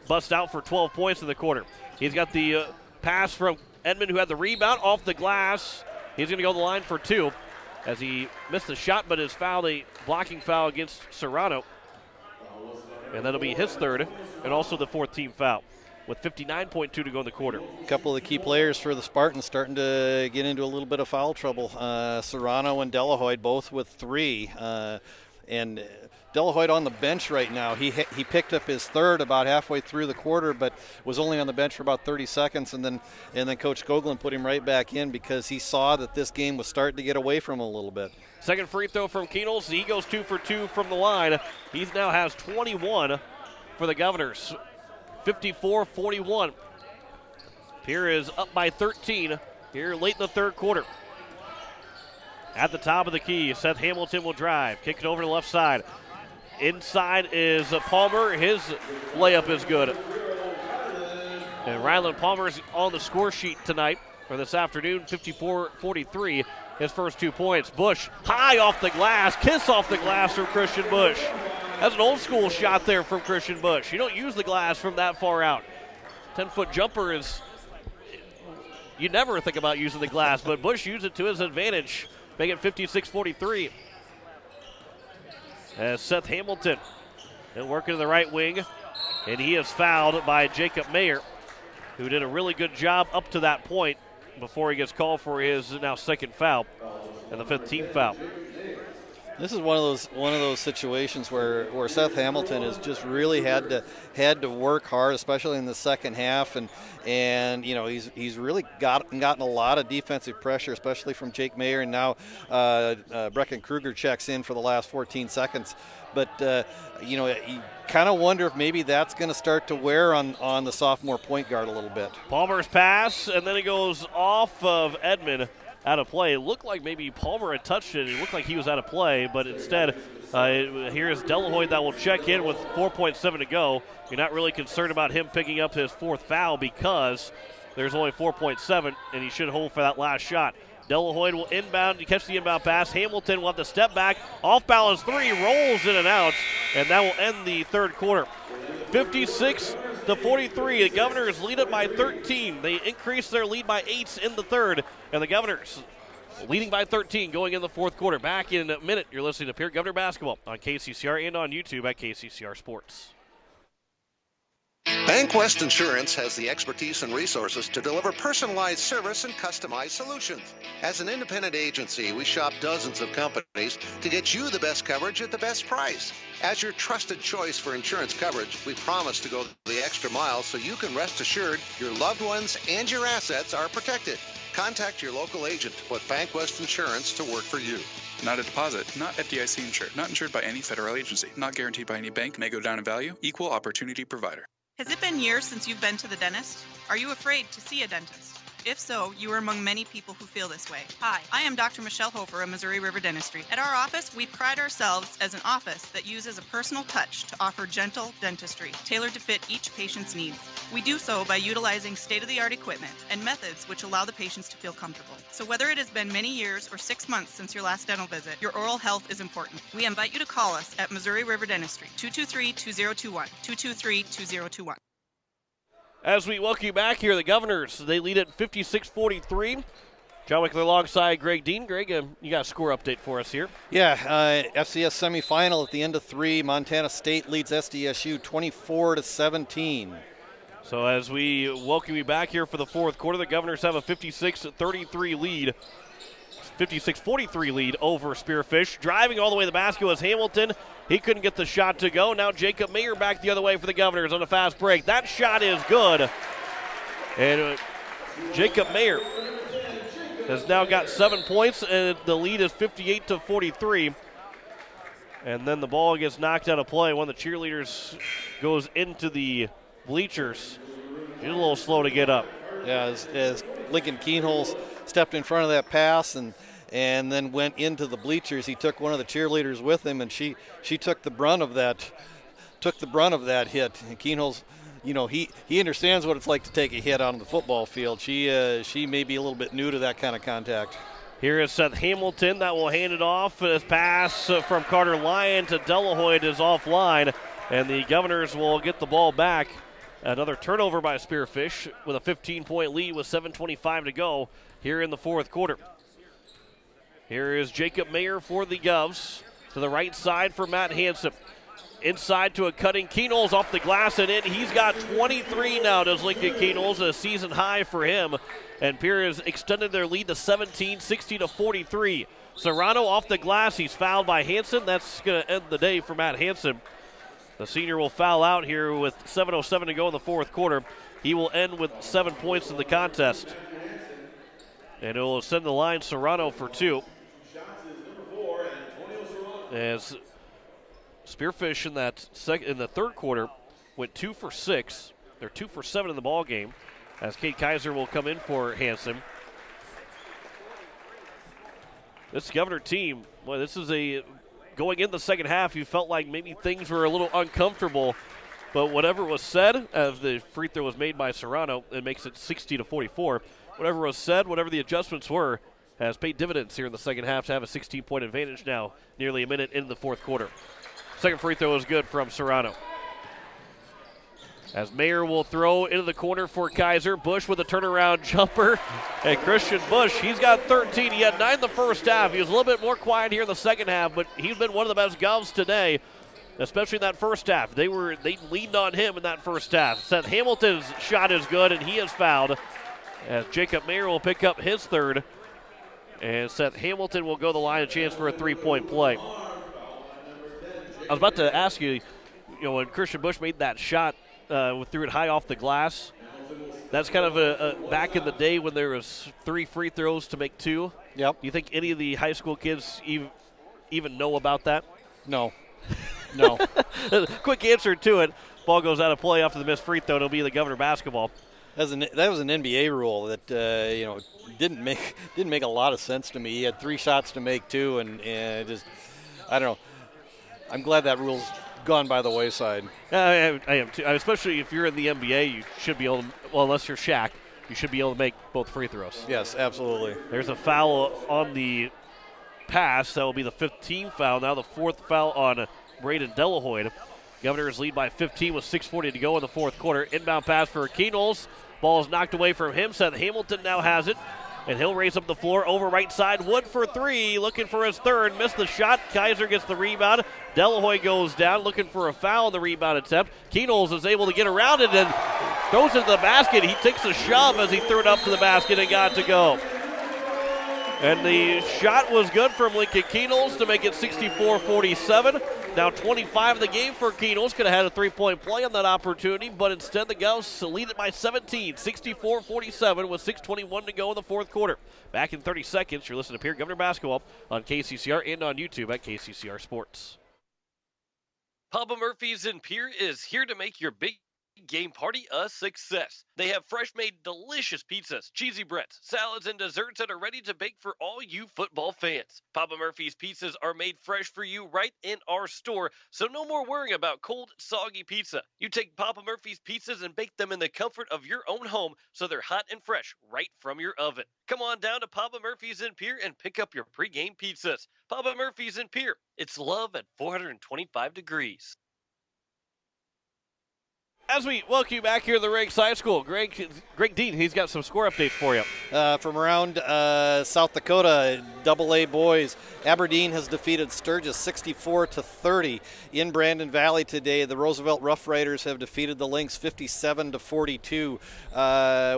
busts out for 12 points in the quarter. He's got the pass from Edmond, who had the rebound off the glass. He's going to go to the line for two, as he missed the shot, but is fouled, a blocking foul against Serrano. And that'll be his third, and also the fourth team foul, with 59.2 to go in the quarter. A couple of the key players for the Spartans starting to get into a little bit of foul trouble. Serrano and Delahoyd both with three. And Delahoyd on the bench right now. He picked up his third about halfway through the quarter, but was only on the bench for about 30 seconds, and then Coach Skoglund put him right back in because he saw that this game was starting to get away from him a little bit. Second free throw from Keenels. He goes 2 for 2 from the line. He now has 21 for the Governors. 54-41. Pierre is up by 13 here late in the third quarter. At the top of the key, Seth Hamilton will drive. Kick it over to the left side. Inside is Palmer. His layup is good. And Ryland Palmer's on the score sheet tonight, or this afternoon, 54-43. His first 2 points. Bush, high off the glass. Kiss off the glass from Christian Bush. That's an old school shot there from Christian Bush. You don't use the glass from that far out. 10-foot jumper is, you never think about using the glass, but Bush used it to his advantage. Make it 56-43. As Seth Hamilton working to the right wing, and he is fouled by Jacob Mayer, who did a really good job up to that point before he gets called for his now second foul and the fifth team foul. This is one of those situations where Seth Hamilton has just really had to work hard, especially in the second half, and you know he's really gotten a lot of defensive pressure, especially from Jake Mayer, and now Brecken Kruger checks in for the last 14 seconds. But you know, you kind of wonder if maybe that's going to start to wear on the sophomore point guard a little bit. Palmer's pass, and then it goes off of Edmond. Out of play. It looked like maybe Palmer had touched it. It looked like he was out of play, but instead, here is Delahoy that will check in with 4.7 to go. You're not really concerned about him picking up his fourth foul because there's only 4.7, and he should hold for that last shot. Delahoy will inbound, catch the inbound pass. Hamilton will have to step back. Off balance three, rolls in and out, and that will end the third quarter. 56-43. The Governors lead it by 13. They increase their lead by 8 in the third, and the Governors leading by 13 going in the fourth quarter. Back in a minute, you're listening to Pierre Governor Basketball on KCCR and on YouTube at KCCR Sports. Bank West Insurance has the expertise and resources to deliver personalized service and customized solutions. As an independent agency, we shop dozens of companies to get you the best coverage at the best price. As your trusted choice for insurance coverage, we promise to go the extra mile so you can rest assured your loved ones and your assets are protected. Contact your local agent to put Bank West Insurance to work for you. Not a deposit, not FDIC insured, not insured by any federal agency, not guaranteed by any bank, may go down in value, equal opportunity provider. Has it been years since you've been to the dentist? Are you afraid to see a dentist? If so, you are among many people who feel this way. Hi, I am Dr. Michelle Hofer of Missouri River Dentistry. At our office, we pride ourselves as an office that uses a personal touch to offer gentle dentistry, tailored to fit each patient's needs. We do so by utilizing state-of-the-art equipment and methods which allow the patients to feel comfortable. So whether it has been many years or 6 months since your last dental visit, your oral health is important. We invite you to call us at Missouri River Dentistry, 223-2021, 223-2021. As we welcome you back here, the Governors, they lead at 56-43. John Wickler alongside Greg Dean. Greg, you got a score update for us here. Yeah, FCS semifinal at the end of 3. Montana State leads SDSU 24-17. So as we welcome you back here for the fourth quarter, the Governors have a 56-33 lead. 56-43 lead over Spearfish. Driving all the way to the basket was Hamilton. He couldn't get the shot to go. Now Jacob Mayer back the other way for the Governors on a fast break. That shot is good. And Jacob Mayer has now got 7 points, and the lead is 58-43. And then the ball gets knocked out of play. One of the cheerleaders goes into the bleachers. He's a little slow to get up. Yeah, as Lincoln Keenholz stepped in front of that pass and then went into the bleachers, he took one of the cheerleaders with him, and she took the brunt of that hit. And Keenholz, you know, he understands what it's like to take a hit on the football field. She may be a little bit new to that kind of contact. Here is Seth Hamilton that will hand it off. His pass from Carter Lyon to Delahoy is offline, and the Governors will get the ball back. Another turnover by Spearfish with a 15-point lead with 7:25 to go here in the fourth quarter. Here is Jacob Mayer for the Govs. To the right side for Matt Hansen. Inside to a cutting Keenholz off the glass and in. He's got 23 now, does Lincoln Keenholz, a season high for him. And Pierre has extended their lead to 17, 60-43. Serrano off the glass. He's fouled by Hansen. That's going to end the day for Matt Hansen. The senior will foul out here with 7:07 to go in the fourth quarter. He will end with 7 points in the contest. And it will send the line Serrano for 2. As Spearfish in the third quarter went 2 for 6. They're 2 for 7 in the ball game. As Kate Kaiser will come in for Hansen. This Governor team, boy, this is going in the second half, you felt like maybe things were a little uncomfortable, but whatever was said, as the free throw was made by Serrano, it makes it 60-44. Whatever was said, whatever the adjustments were, has paid dividends here in the second half to have a 16-point advantage now, nearly a minute into the fourth quarter. Second free throw is good from Serrano. As Mayer will throw into the corner for Kaiser. Bush with a turnaround jumper. And Christian Bush, he's got 13. He had 9 in the first half. He was a little bit more quiet here in the second half, but he's been one of the best Govs today, especially in that first half. They leaned on him in that first half. Seth Hamilton's shot is good, and he is fouled. As Jacob Mayer will pick up his third. And Seth Hamilton will go the line, a chance for a 3-point play. was about to ask you, when Christian Bush made that shot, threw it high off the glass, that's kind of a back in the day when there was 3 free throws to make 2. Yep. Do you think any of the high school kids even know about that? No. No. Quick answer to it. Ball goes out of play after the missed free throw. It'll be the Governor basketball. That was an NBA rule that didn't make a lot of sense to me. He had 3 shots to make 2, and just I don't know. I'm glad that rule's gone by the wayside. I am too. Especially if you're in the NBA, you should be able to, well, unless you're Shaq, you should be able to make both free throws. Yes, absolutely. There's a foul on the pass. That will be the 15th foul. Now the 4th foul on Braden Delahoyd. Governors lead by 15 with 6:40 to go in the 4th quarter. Inbound pass for Keenels. Ball is knocked away from him. Seth Hamilton now has it. And he'll raise up the floor over right side. Wood for 3, looking for his 3rd. Missed the shot. Kaiser gets the rebound. Delahoyd goes down, looking for a foul on the rebound attempt. Keenels is able to get around it and throws it to the basket. He takes a shove as he threw it up to the basket and got to go. And the shot was good from Lincoln Keenels to make it 64-47. Now 25 in the game for Keenels. Could have had a 3-point play on that opportunity, but instead the Gauss lead it by 17, 64-47 with 6:21 to go in the 4th quarter. Back in 30 seconds, you're listening to Pierre Governor Basketball on KCCR and on YouTube at KCCR Sports. Papa Murphy's in Pierre is here to make your big game party a success. They have fresh-made delicious pizzas, cheesy breads, salads, and desserts that are ready to bake for all you football fans. Papa Murphy's pizzas are made fresh for you right in our store, so no more worrying about cold, soggy pizza. You take Papa Murphy's pizzas and bake them in the comfort of your own home so they're hot and fresh right from your oven. Come on down to Papa Murphy's in Pierre and pick up your pregame pizzas. Papa Murphy's in Pierre. It's love at 425 degrees. As we welcome you back here to the Riggs High School, Greg Dean, he's got some score updates for you. From around South Dakota, AA boys, Aberdeen has defeated Sturgis 64-30. In Brandon Valley today, the Roosevelt Rough Riders have defeated the Lynx 57-42.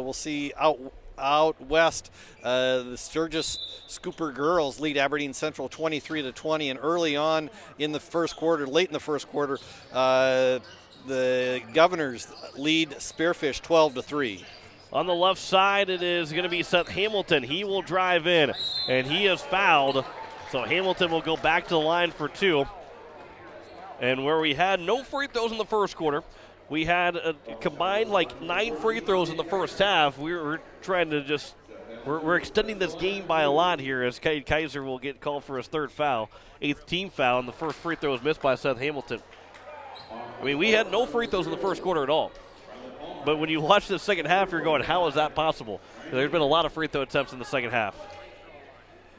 We'll see out west, the Sturgis Scooper girls lead Aberdeen Central 23-20, and early on in the first quarter, late in the first quarter, the Governors lead Spearfish 12-3. On the left side, it is going to be Seth Hamilton. He will drive in, and he is fouled. So Hamilton will go back to the line for 2. And where we had no free throws in the first quarter, we had a combined 9 free throws in the first half. We're trying to we're extending this game by a lot here as Kaiser will get called for his 3rd foul, 8th team foul, and the first free throw was missed by Seth Hamilton. I mean, we had no free throws in the first quarter at all. But when you watch the second half, you're going, how is that possible? There's been a lot of free throw attempts in the second half.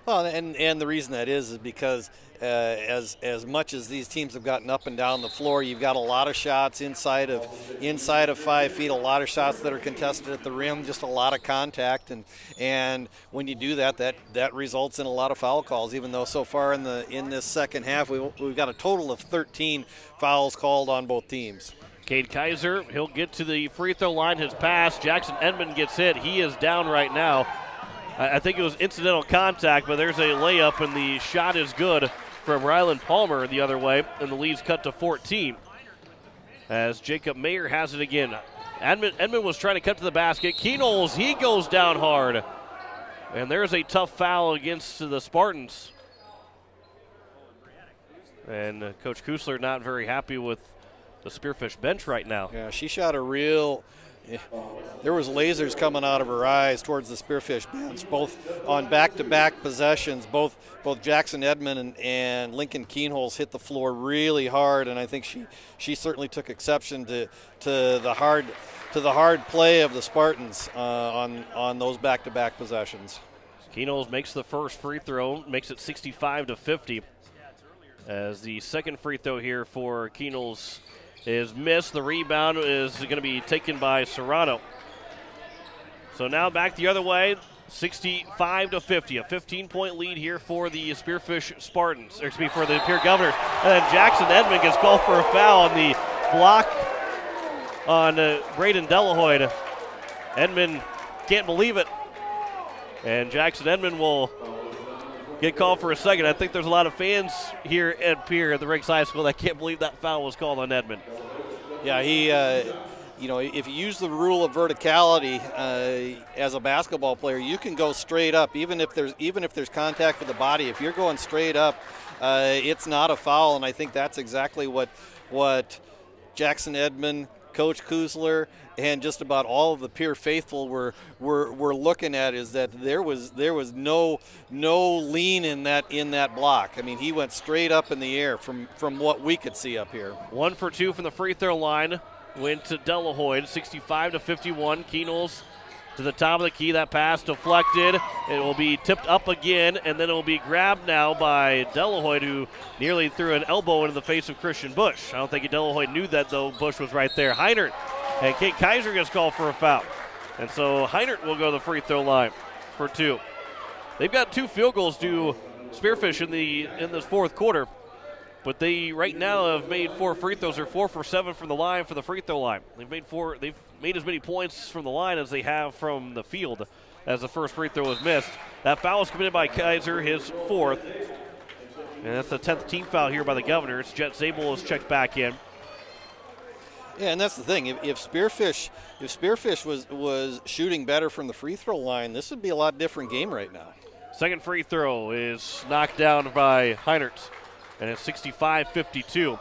Well, and the reason that is because as much as these teams have gotten up and down the floor, you've got a lot of shots inside of 5 feet, a lot of shots that are contested at the rim, just a lot of contact, and when you do that results in a lot of foul calls. Even though so far in this second half we've got a total of 13 fouls called on both teams. Cade Kaiser, he'll get to the free throw line. His pass, Jackson Edmond gets hit. He is down right now. I think it was incidental contact, but there's a layup, and the shot is good from Ryland Palmer the other way, and the lead's cut to 14. As Jacob Mayer has it again. Edmond was trying to cut to the basket. Keenels, he goes down hard. And there's a tough foul against the Spartans. And Coach Kusler not very happy with the Spearfish bench right now. Yeah, she shot a real... There was lasers coming out of her eyes towards the Spearfish bench, both on back-to-back possessions. Both Jackson Edmond and Lincoln Keenholz hit the floor really hard, and I think she certainly took exception to the hard play of the Spartans on those back-to-back possessions. Keenholz makes the first free throw, makes it 65-50. As the second free throw here for Keenholz is missed. The rebound is going to be taken by Serrano. So now back the other way, 65-50. A 15-point lead here for the Spearfish Spartans, or excuse me, for the Pierre Governors. And then Jackson Edmond gets called for a foul on the block on Braden Delahoyd. Edmond can't believe it. And Jackson Edmond will get called for a second. I think there's a lot of fans here at Pierre at the Riggs High School that can't believe that foul was called on Edmond. Yeah, he, if you use the rule of verticality as a basketball player, you can go straight up, even if there's contact with the body. If you're going straight up, it's not a foul, and I think that's exactly what Jackson Edmond, Coach Cooster, and just about all of the Pierre faithful were looking at, is that there was no lean in that block. I mean, he went straight up in the air from what we could see up here. 1 for 2 from the free throw line went to Delahoyde, 65-51. Keenels to the top of the key. That pass deflected. It will be tipped up again, and then it will be grabbed now by Delahoyde, who nearly threw an elbow into the face of Christian Bush. I don't think Delahoyde knew that, though. Bush was right there. Heinert and Kate Kaiser gets called for a foul. And so Heinert will go to the free throw line for 2. They've got 2 field goals due Spearfish in this fourth quarter. But they right now have made 4 free throws. They're 4 for 7 from the line for the free throw line. They've made as many points from the line as they have from the field as the first free throw was missed. That foul was committed by Kaiser, his 4th. And that's the 10th team foul here by the Governors. Jet Zabel is checked back in. Yeah, and that's the thing. If Spearfish was shooting better from the free throw line, this would be a lot different game right now. Second free throw is knocked down by Heinert. And it's 65-52.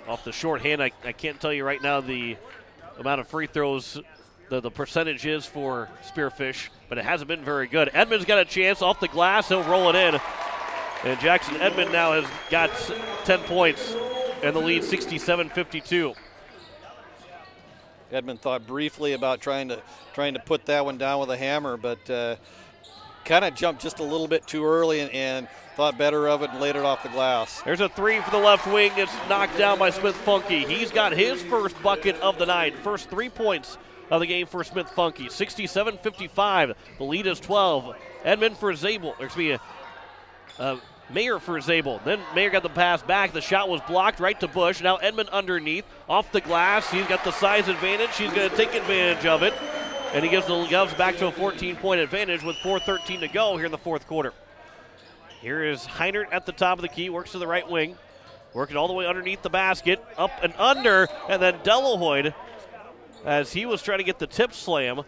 Off the shorthand, I can't tell you right now the amount of free throws, the percentage is for Spearfish, but it hasn't been very good. Edmond's got a chance off the glass. He'll roll it in. And Jackson Edmond now has got 10 points and the lead 67-52. Edmond thought briefly about trying to put that one down with a hammer, but kind of jumped just a little bit too early and thought better of it and laid it off the glass. There's a 3 for the left wing. It's knocked down by Smith Funky. He's got his first bucket of the night. First 3 points of the game for Smith Funky. 67-55. The lead is 12. Edmond for Zabel. Mayer for Zabel. Then Mayer got the pass back. The shot was blocked right to Bush. Now Edmond underneath. Off the glass. He's got the size advantage. He's going to take advantage of it. And he gives the Govs back to a 14-point advantage with 4:13 to go here in the fourth quarter. Here is Heinert at the top of the key, works to the right wing, working all the way underneath the basket, up and under, and then Delahoyde, as he was trying to get the tip slam,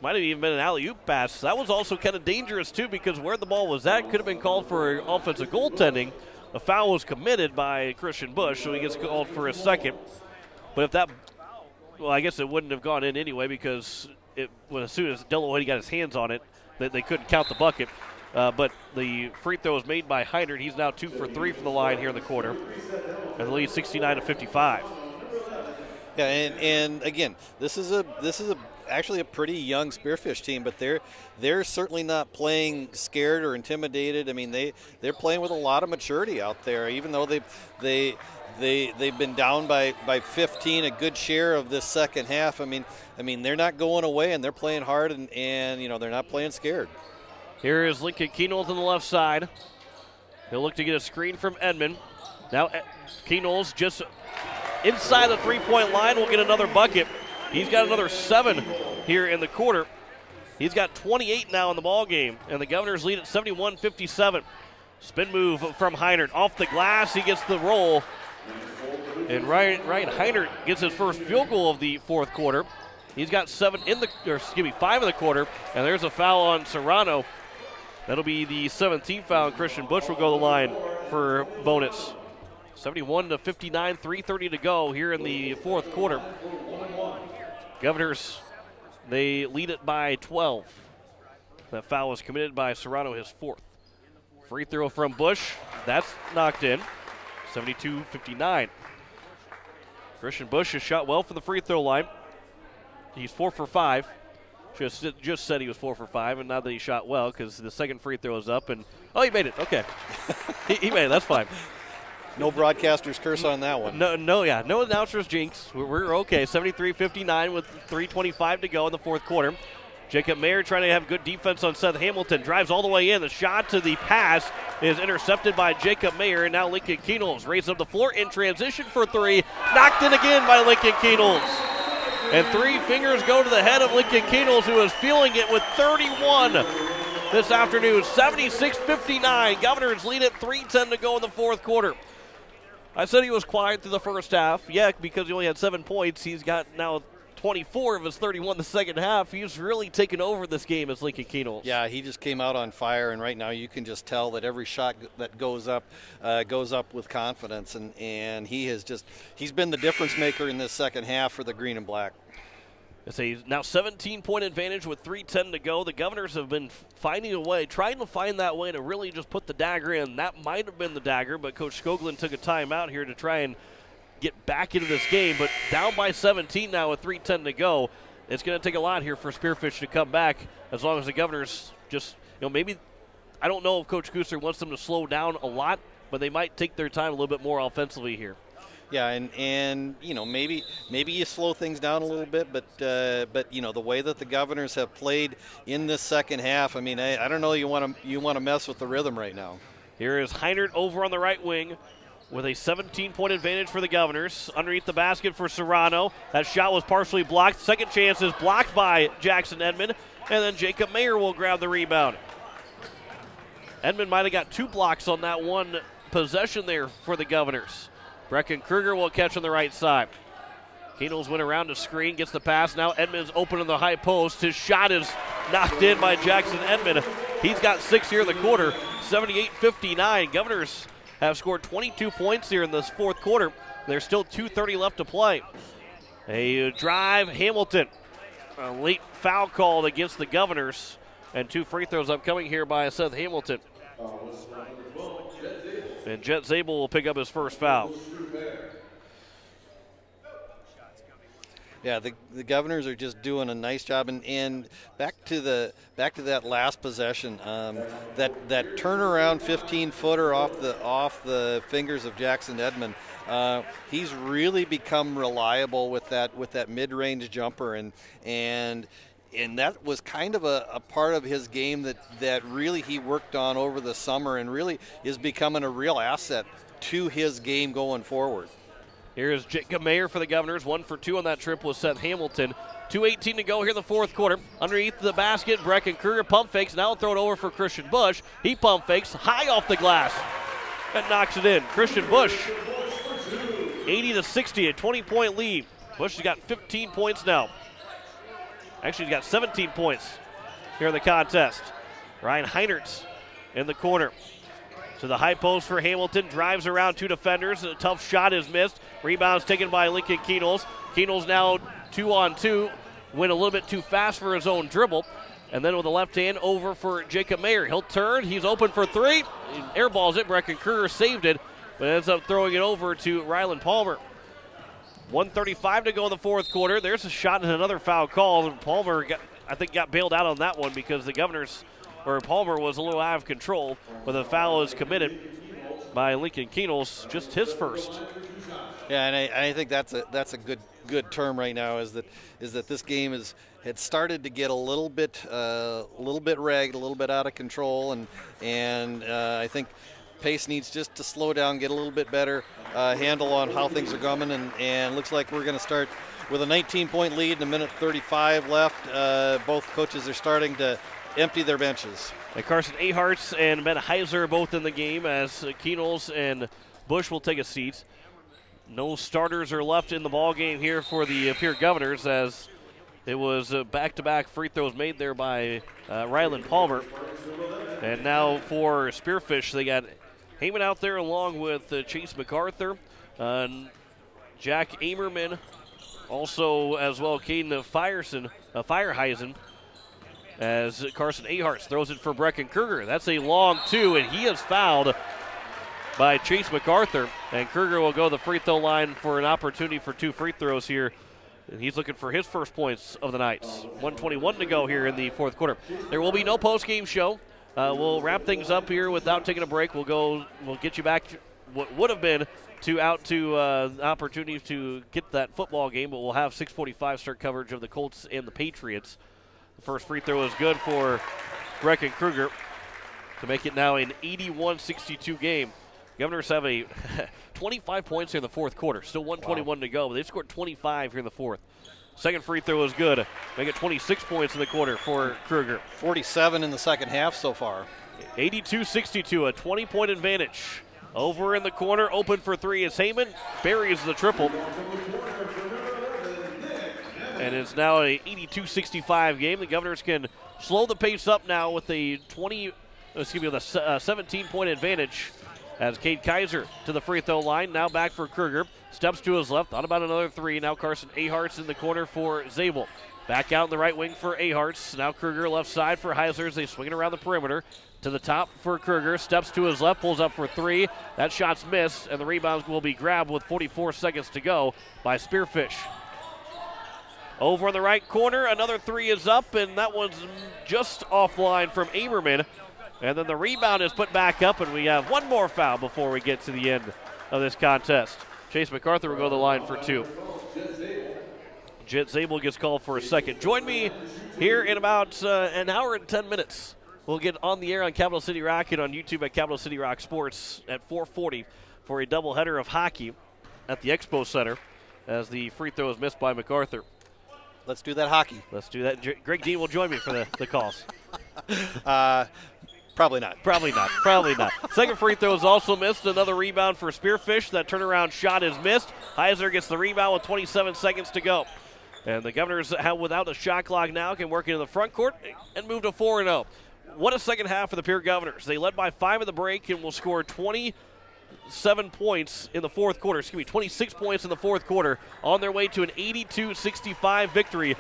might have even been an alley-oop pass. That was also kind of dangerous, too, because where the ball was at could have been called for offensive goaltending. A foul was committed by Christian Bush, so he gets called for a second. But if that, well, I guess it wouldn't have gone in anyway, because as soon as Delahoyde got his hands on it, they couldn't count the bucket. But the free throw is made by Heinert. He's now 2 for 3 from the line here in the quarter. And the lead 69-55. Yeah, and again, this is actually a pretty young Spearfish team, but they're certainly not playing scared or intimidated. I mean, they're playing with a lot of maturity out there, even though they've been down by 15 a good share of this second half. I mean they're not going away, and they're playing hard, and they're not playing scared. Here is Lincoln Keenels on the left side. He'll look to get a screen from Edmond. Now Keenels just inside the three-point line will get another bucket. He's got another 7 here in the quarter. He's got 28 now in the ball game, and the Governors lead at 71-57. Spin move from Heinert. Off the glass, he gets the roll. And Ryan Heinert gets his first field goal of the fourth quarter. He's got 5 in the quarter, and there's a foul on Serrano. That'll be the 17th foul, and Christian Bush will go to the line for bonus. 71-59, 3:30 to go here in the fourth quarter. Governors, they lead it by 12. That foul was committed by Serrano, his 4th. Free throw from Bush, that's knocked in. 72-59. Christian Bush has shot well from the free throw line. He's 4 for 5. Just said he was 4 for 5, and now that he shot well because the second free throw is up. And he made it. Okay. he made it. That's fine. No broadcaster's curse on that one. No announcer's jinx. We're okay. 73-59 with 3:25 to go in the fourth quarter. Jacob Mayer trying to have good defense on Seth Hamilton. Drives all the way in. The shot to the pass is intercepted by Jacob Mayer. And now Lincoln Keenels raises up the floor in transition for 3. Knocked in again by Lincoln Keenels. And 3 fingers go to the head of Lincoln Keenels, who is feeling it with 31. this afternoon. 76-59. Governors lead it, 3:10 to go in the fourth quarter. I said he was quiet through the first half. Yeah, because he only had 7 points. He's got now 24 of his 31 the second half. He's really taken over this game as Lincoln Keenels. Yeah, he just came out on fire, and right now you can just tell that every shot that goes up with confidence, and he's been the difference maker in this second half for the green and black. It's a now 17-point advantage with 3:10 to go. The Governors have been finding a way, trying to find that way to really just put the dagger in. That might have been the dagger, but Coach Skoglund took a timeout here to try and get back into this game. But down by 17 now with 3:10 to go. It's going to take a lot here for Spearfish to come back as long as the Governors just, maybe, I don't know if Coach Cooster wants them to slow down a lot, but they might take their time a little bit more offensively here. Yeah, and maybe you slow things down a little bit, but the way that the Governors have played in this second half, I don't know, you want to mess with the rhythm right now. Here is Heinert over on the right wing with a 17-point advantage for the Governors. Underneath the basket for Serrano. That shot was partially blocked. Second chance is blocked by Jackson Edmond, and then Jacob Mayer will grab the rebound. Edmond might have got 2 blocks on that one possession there for the Governors. Brecken Kruger will catch on the right side. Keenels went around the screen, gets the pass. Now Edmonds open in the high post. His shot is knocked in by Jackson Edmond. He's got 6 here in the quarter, 78-59. Governors have scored 22 points here in this fourth quarter. There's still 2:30 left to play. A drive, Hamilton. A late foul called against the Governors. And 2 free throws upcoming here by Seth Hamilton. And Jet Zabel will pick up his first foul. Yeah, the Governors are just doing a nice job, and back to that last possession, that turnaround 15-footer off the fingers of Jackson Edmond. He's really become reliable with that mid-range jumper, and that was kind of a part of his game that really he worked on over the summer and really is becoming a real asset to his game going forward. Here's Jacob Mayer for the Governors. 1 for 2 on that trip was Seth Hamilton. 2:18 to go here in the fourth quarter. Underneath the basket, Brecken Kruger pump fakes. Now throw it over for Christian Bush. He pump fakes high off the glass and knocks it in. Christian Bush, 80-60, a 20-point lead. Bush has got 15 points now. Actually, he's got 17 points here in the contest. Ryan Heinert in the corner. To the high post for Hamilton, drives around 2 defenders. A tough shot is missed. Rebounds taken by Lincoln Keenels. Keenels now 2-on-2. Went a little bit too fast for his own dribble. And then with the left hand over for Jacob Mayer. He'll turn. He's open for 3. He airballs it. Brecken Kruger saved it, but ends up throwing it over to Rylan Palmer. 1:35 to go in the fourth quarter. There's a shot and another foul call. And Palmer, got bailed out on that one because the Governors, or Palmer, was a little out of control. But the foul is committed by Lincoln Keenels, just his first. Yeah, and I think that's a good term right now. Is that this game had started to get a little bit ragged, a little bit out of control, and I think pace needs just to slow down, get a little bit better handle on how things are going, and looks like we're going to start with a 19-point lead and 1:35 left. Both coaches are starting to empty their benches. And Carson Aharts and Ben Heiser are both in the game as Keenels and Bush will take a seat. No starters are left in the ball game here for the Pierre Governors, as it was back-to-back free throws made there by Rylan Palmer. And now for Spearfish, they got Heyman out there along with Chase MacArthur, Jack Amerman, also as well Caden Fireheisen, as Carson Aharts throws it for Brecken Kruger. That's a long 2, and he is fouled by Chase MacArthur. And Kruger will go to the free throw line for an opportunity for 2 free throws here. And he's looking for his first points of the night. 1:21 to go here in the fourth quarter. There will be no post-game show. We'll wrap things up here without taking a break. We'll get you back to what would have been opportunity to get that football game, but we'll have 6:45 start coverage of the Colts and the Patriots. The first free throw is good for Brecken Kruger to make it now an 81-62 game. Governors have a 25 points here in the fourth quarter. Still 1:21 to go, but they've scored 25 here in the fourth. Second free throw is good. Make it 26 points in the quarter for Kruger. 47 in the second half so far. 82-62, a 20-point advantage. Over in the corner, open for three is Heyman. buries the triple. And it's now an 82-65 game. The Governors can slow the pace up now with a 17-point advantage. As Cade Kaiser to the free throw line, now back for Kruger. Steps to his left, thought about another three. Now Carson Aharts in the corner for Zabel. Back out in the right wing for Aharts. Now Kruger left side for Heiser as they swing it around the perimeter. To the top for Kruger, steps to his left, pulls up for three. That shot's missed, and the rebound will be grabbed with 44 seconds to go by Spearfish. Over in the right corner, another three is up, and that one's just offline from Aberman. And then the rebound is put back up, and we have one more foul before we get to the end of this contest. Chase MacArthur will go to the line for two. Jet Zabel gets called for a second. Join me here in about an hour and 10 minutes. We'll get on the air on Capital City Rock and on YouTube at Capital City Rock Sports at 4:40 for a doubleheader of hockey at the Expo Center as the free throw is missed by MacArthur. Let's do that hockey. Let's do that. Greg Dean will join me for the calls. Probably not. Probably not. Probably not. Second free throw is also missed. Another rebound for Spearfish. That turnaround shot is missed. Heiser gets the rebound with 27 seconds to go. And the Governors, without a shot clock now, can work into the front court and move to 4-0. What a second half for the Pierre Governors. They led by 5 at the break and will score 27 points in the fourth quarter. 26 points in the fourth quarter on their way to an 82-65 victory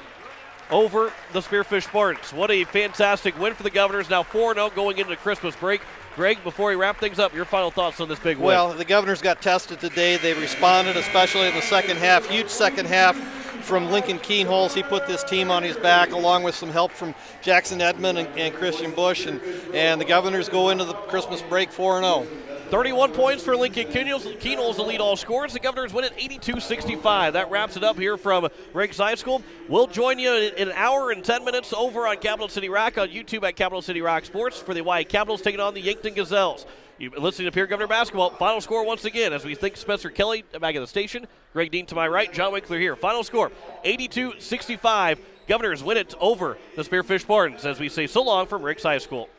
over the Spearfish Spartans. What a fantastic win for the Governors. Now 4-0 going into Christmas break. Greg, before we wrap things up, your final thoughts on this big win. Well, the Governors got tested today. They responded, especially in the second half. Huge second half from Lincoln Keenholz. He put this team on his back along with some help from Jackson Edmond and Christian Bush. And the Governors go into the Christmas break 4-0. 31 points for Lincoln Keenholz, the lead all scorers. The Governors win at 82-65. That wraps it up here from Riggs High School. We'll join you in an hour and 10 minutes over on Capital City Rock on YouTube at Capital City Rock Sports for the Hawaii Capitals taking on the Yankton Gazelles. You've been listening to Pierre Governor Basketball. Final score once again as we thank Spencer Kelly back at the station. Greg Dean to my right, John Winkler here. Final score, 82-65. Governors win it over the Spearfish Spartans as we say so long from Riggs High School.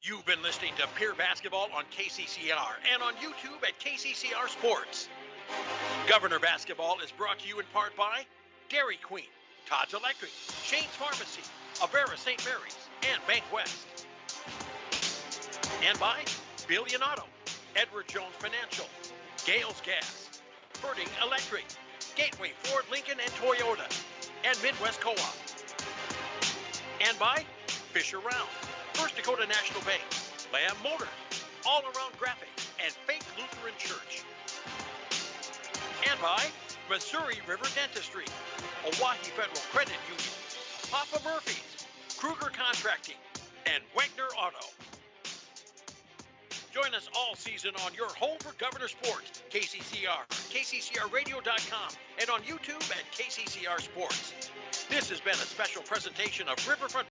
You've been listening to Pierre Basketball on KCCR and on YouTube at KCCR Sports. Governor Basketball is brought to you in part by Dairy Queen, Todd's Electric, Shane's Pharmacy, Avera St. Mary's, and Bank West. And by Billion Auto, Edward Jones Financial, Gales Gas, Birding Electric, Gateway Ford, Lincoln, and Toyota, and Midwest Co-op. And by Fisher Round, First Dakota National Bank, Lamb Motors, All Around Graphics, and Faith Lutheran Church. And by Missouri River Dentistry, Oahe Federal Credit Union, Papa Murphy's, Kruger Contracting, and Wagner Auto. Join us all season on your home for Governor Sports, KCCR, KCCRradio.com, and on YouTube at KCCR Sports. This has been a special presentation of Riverfront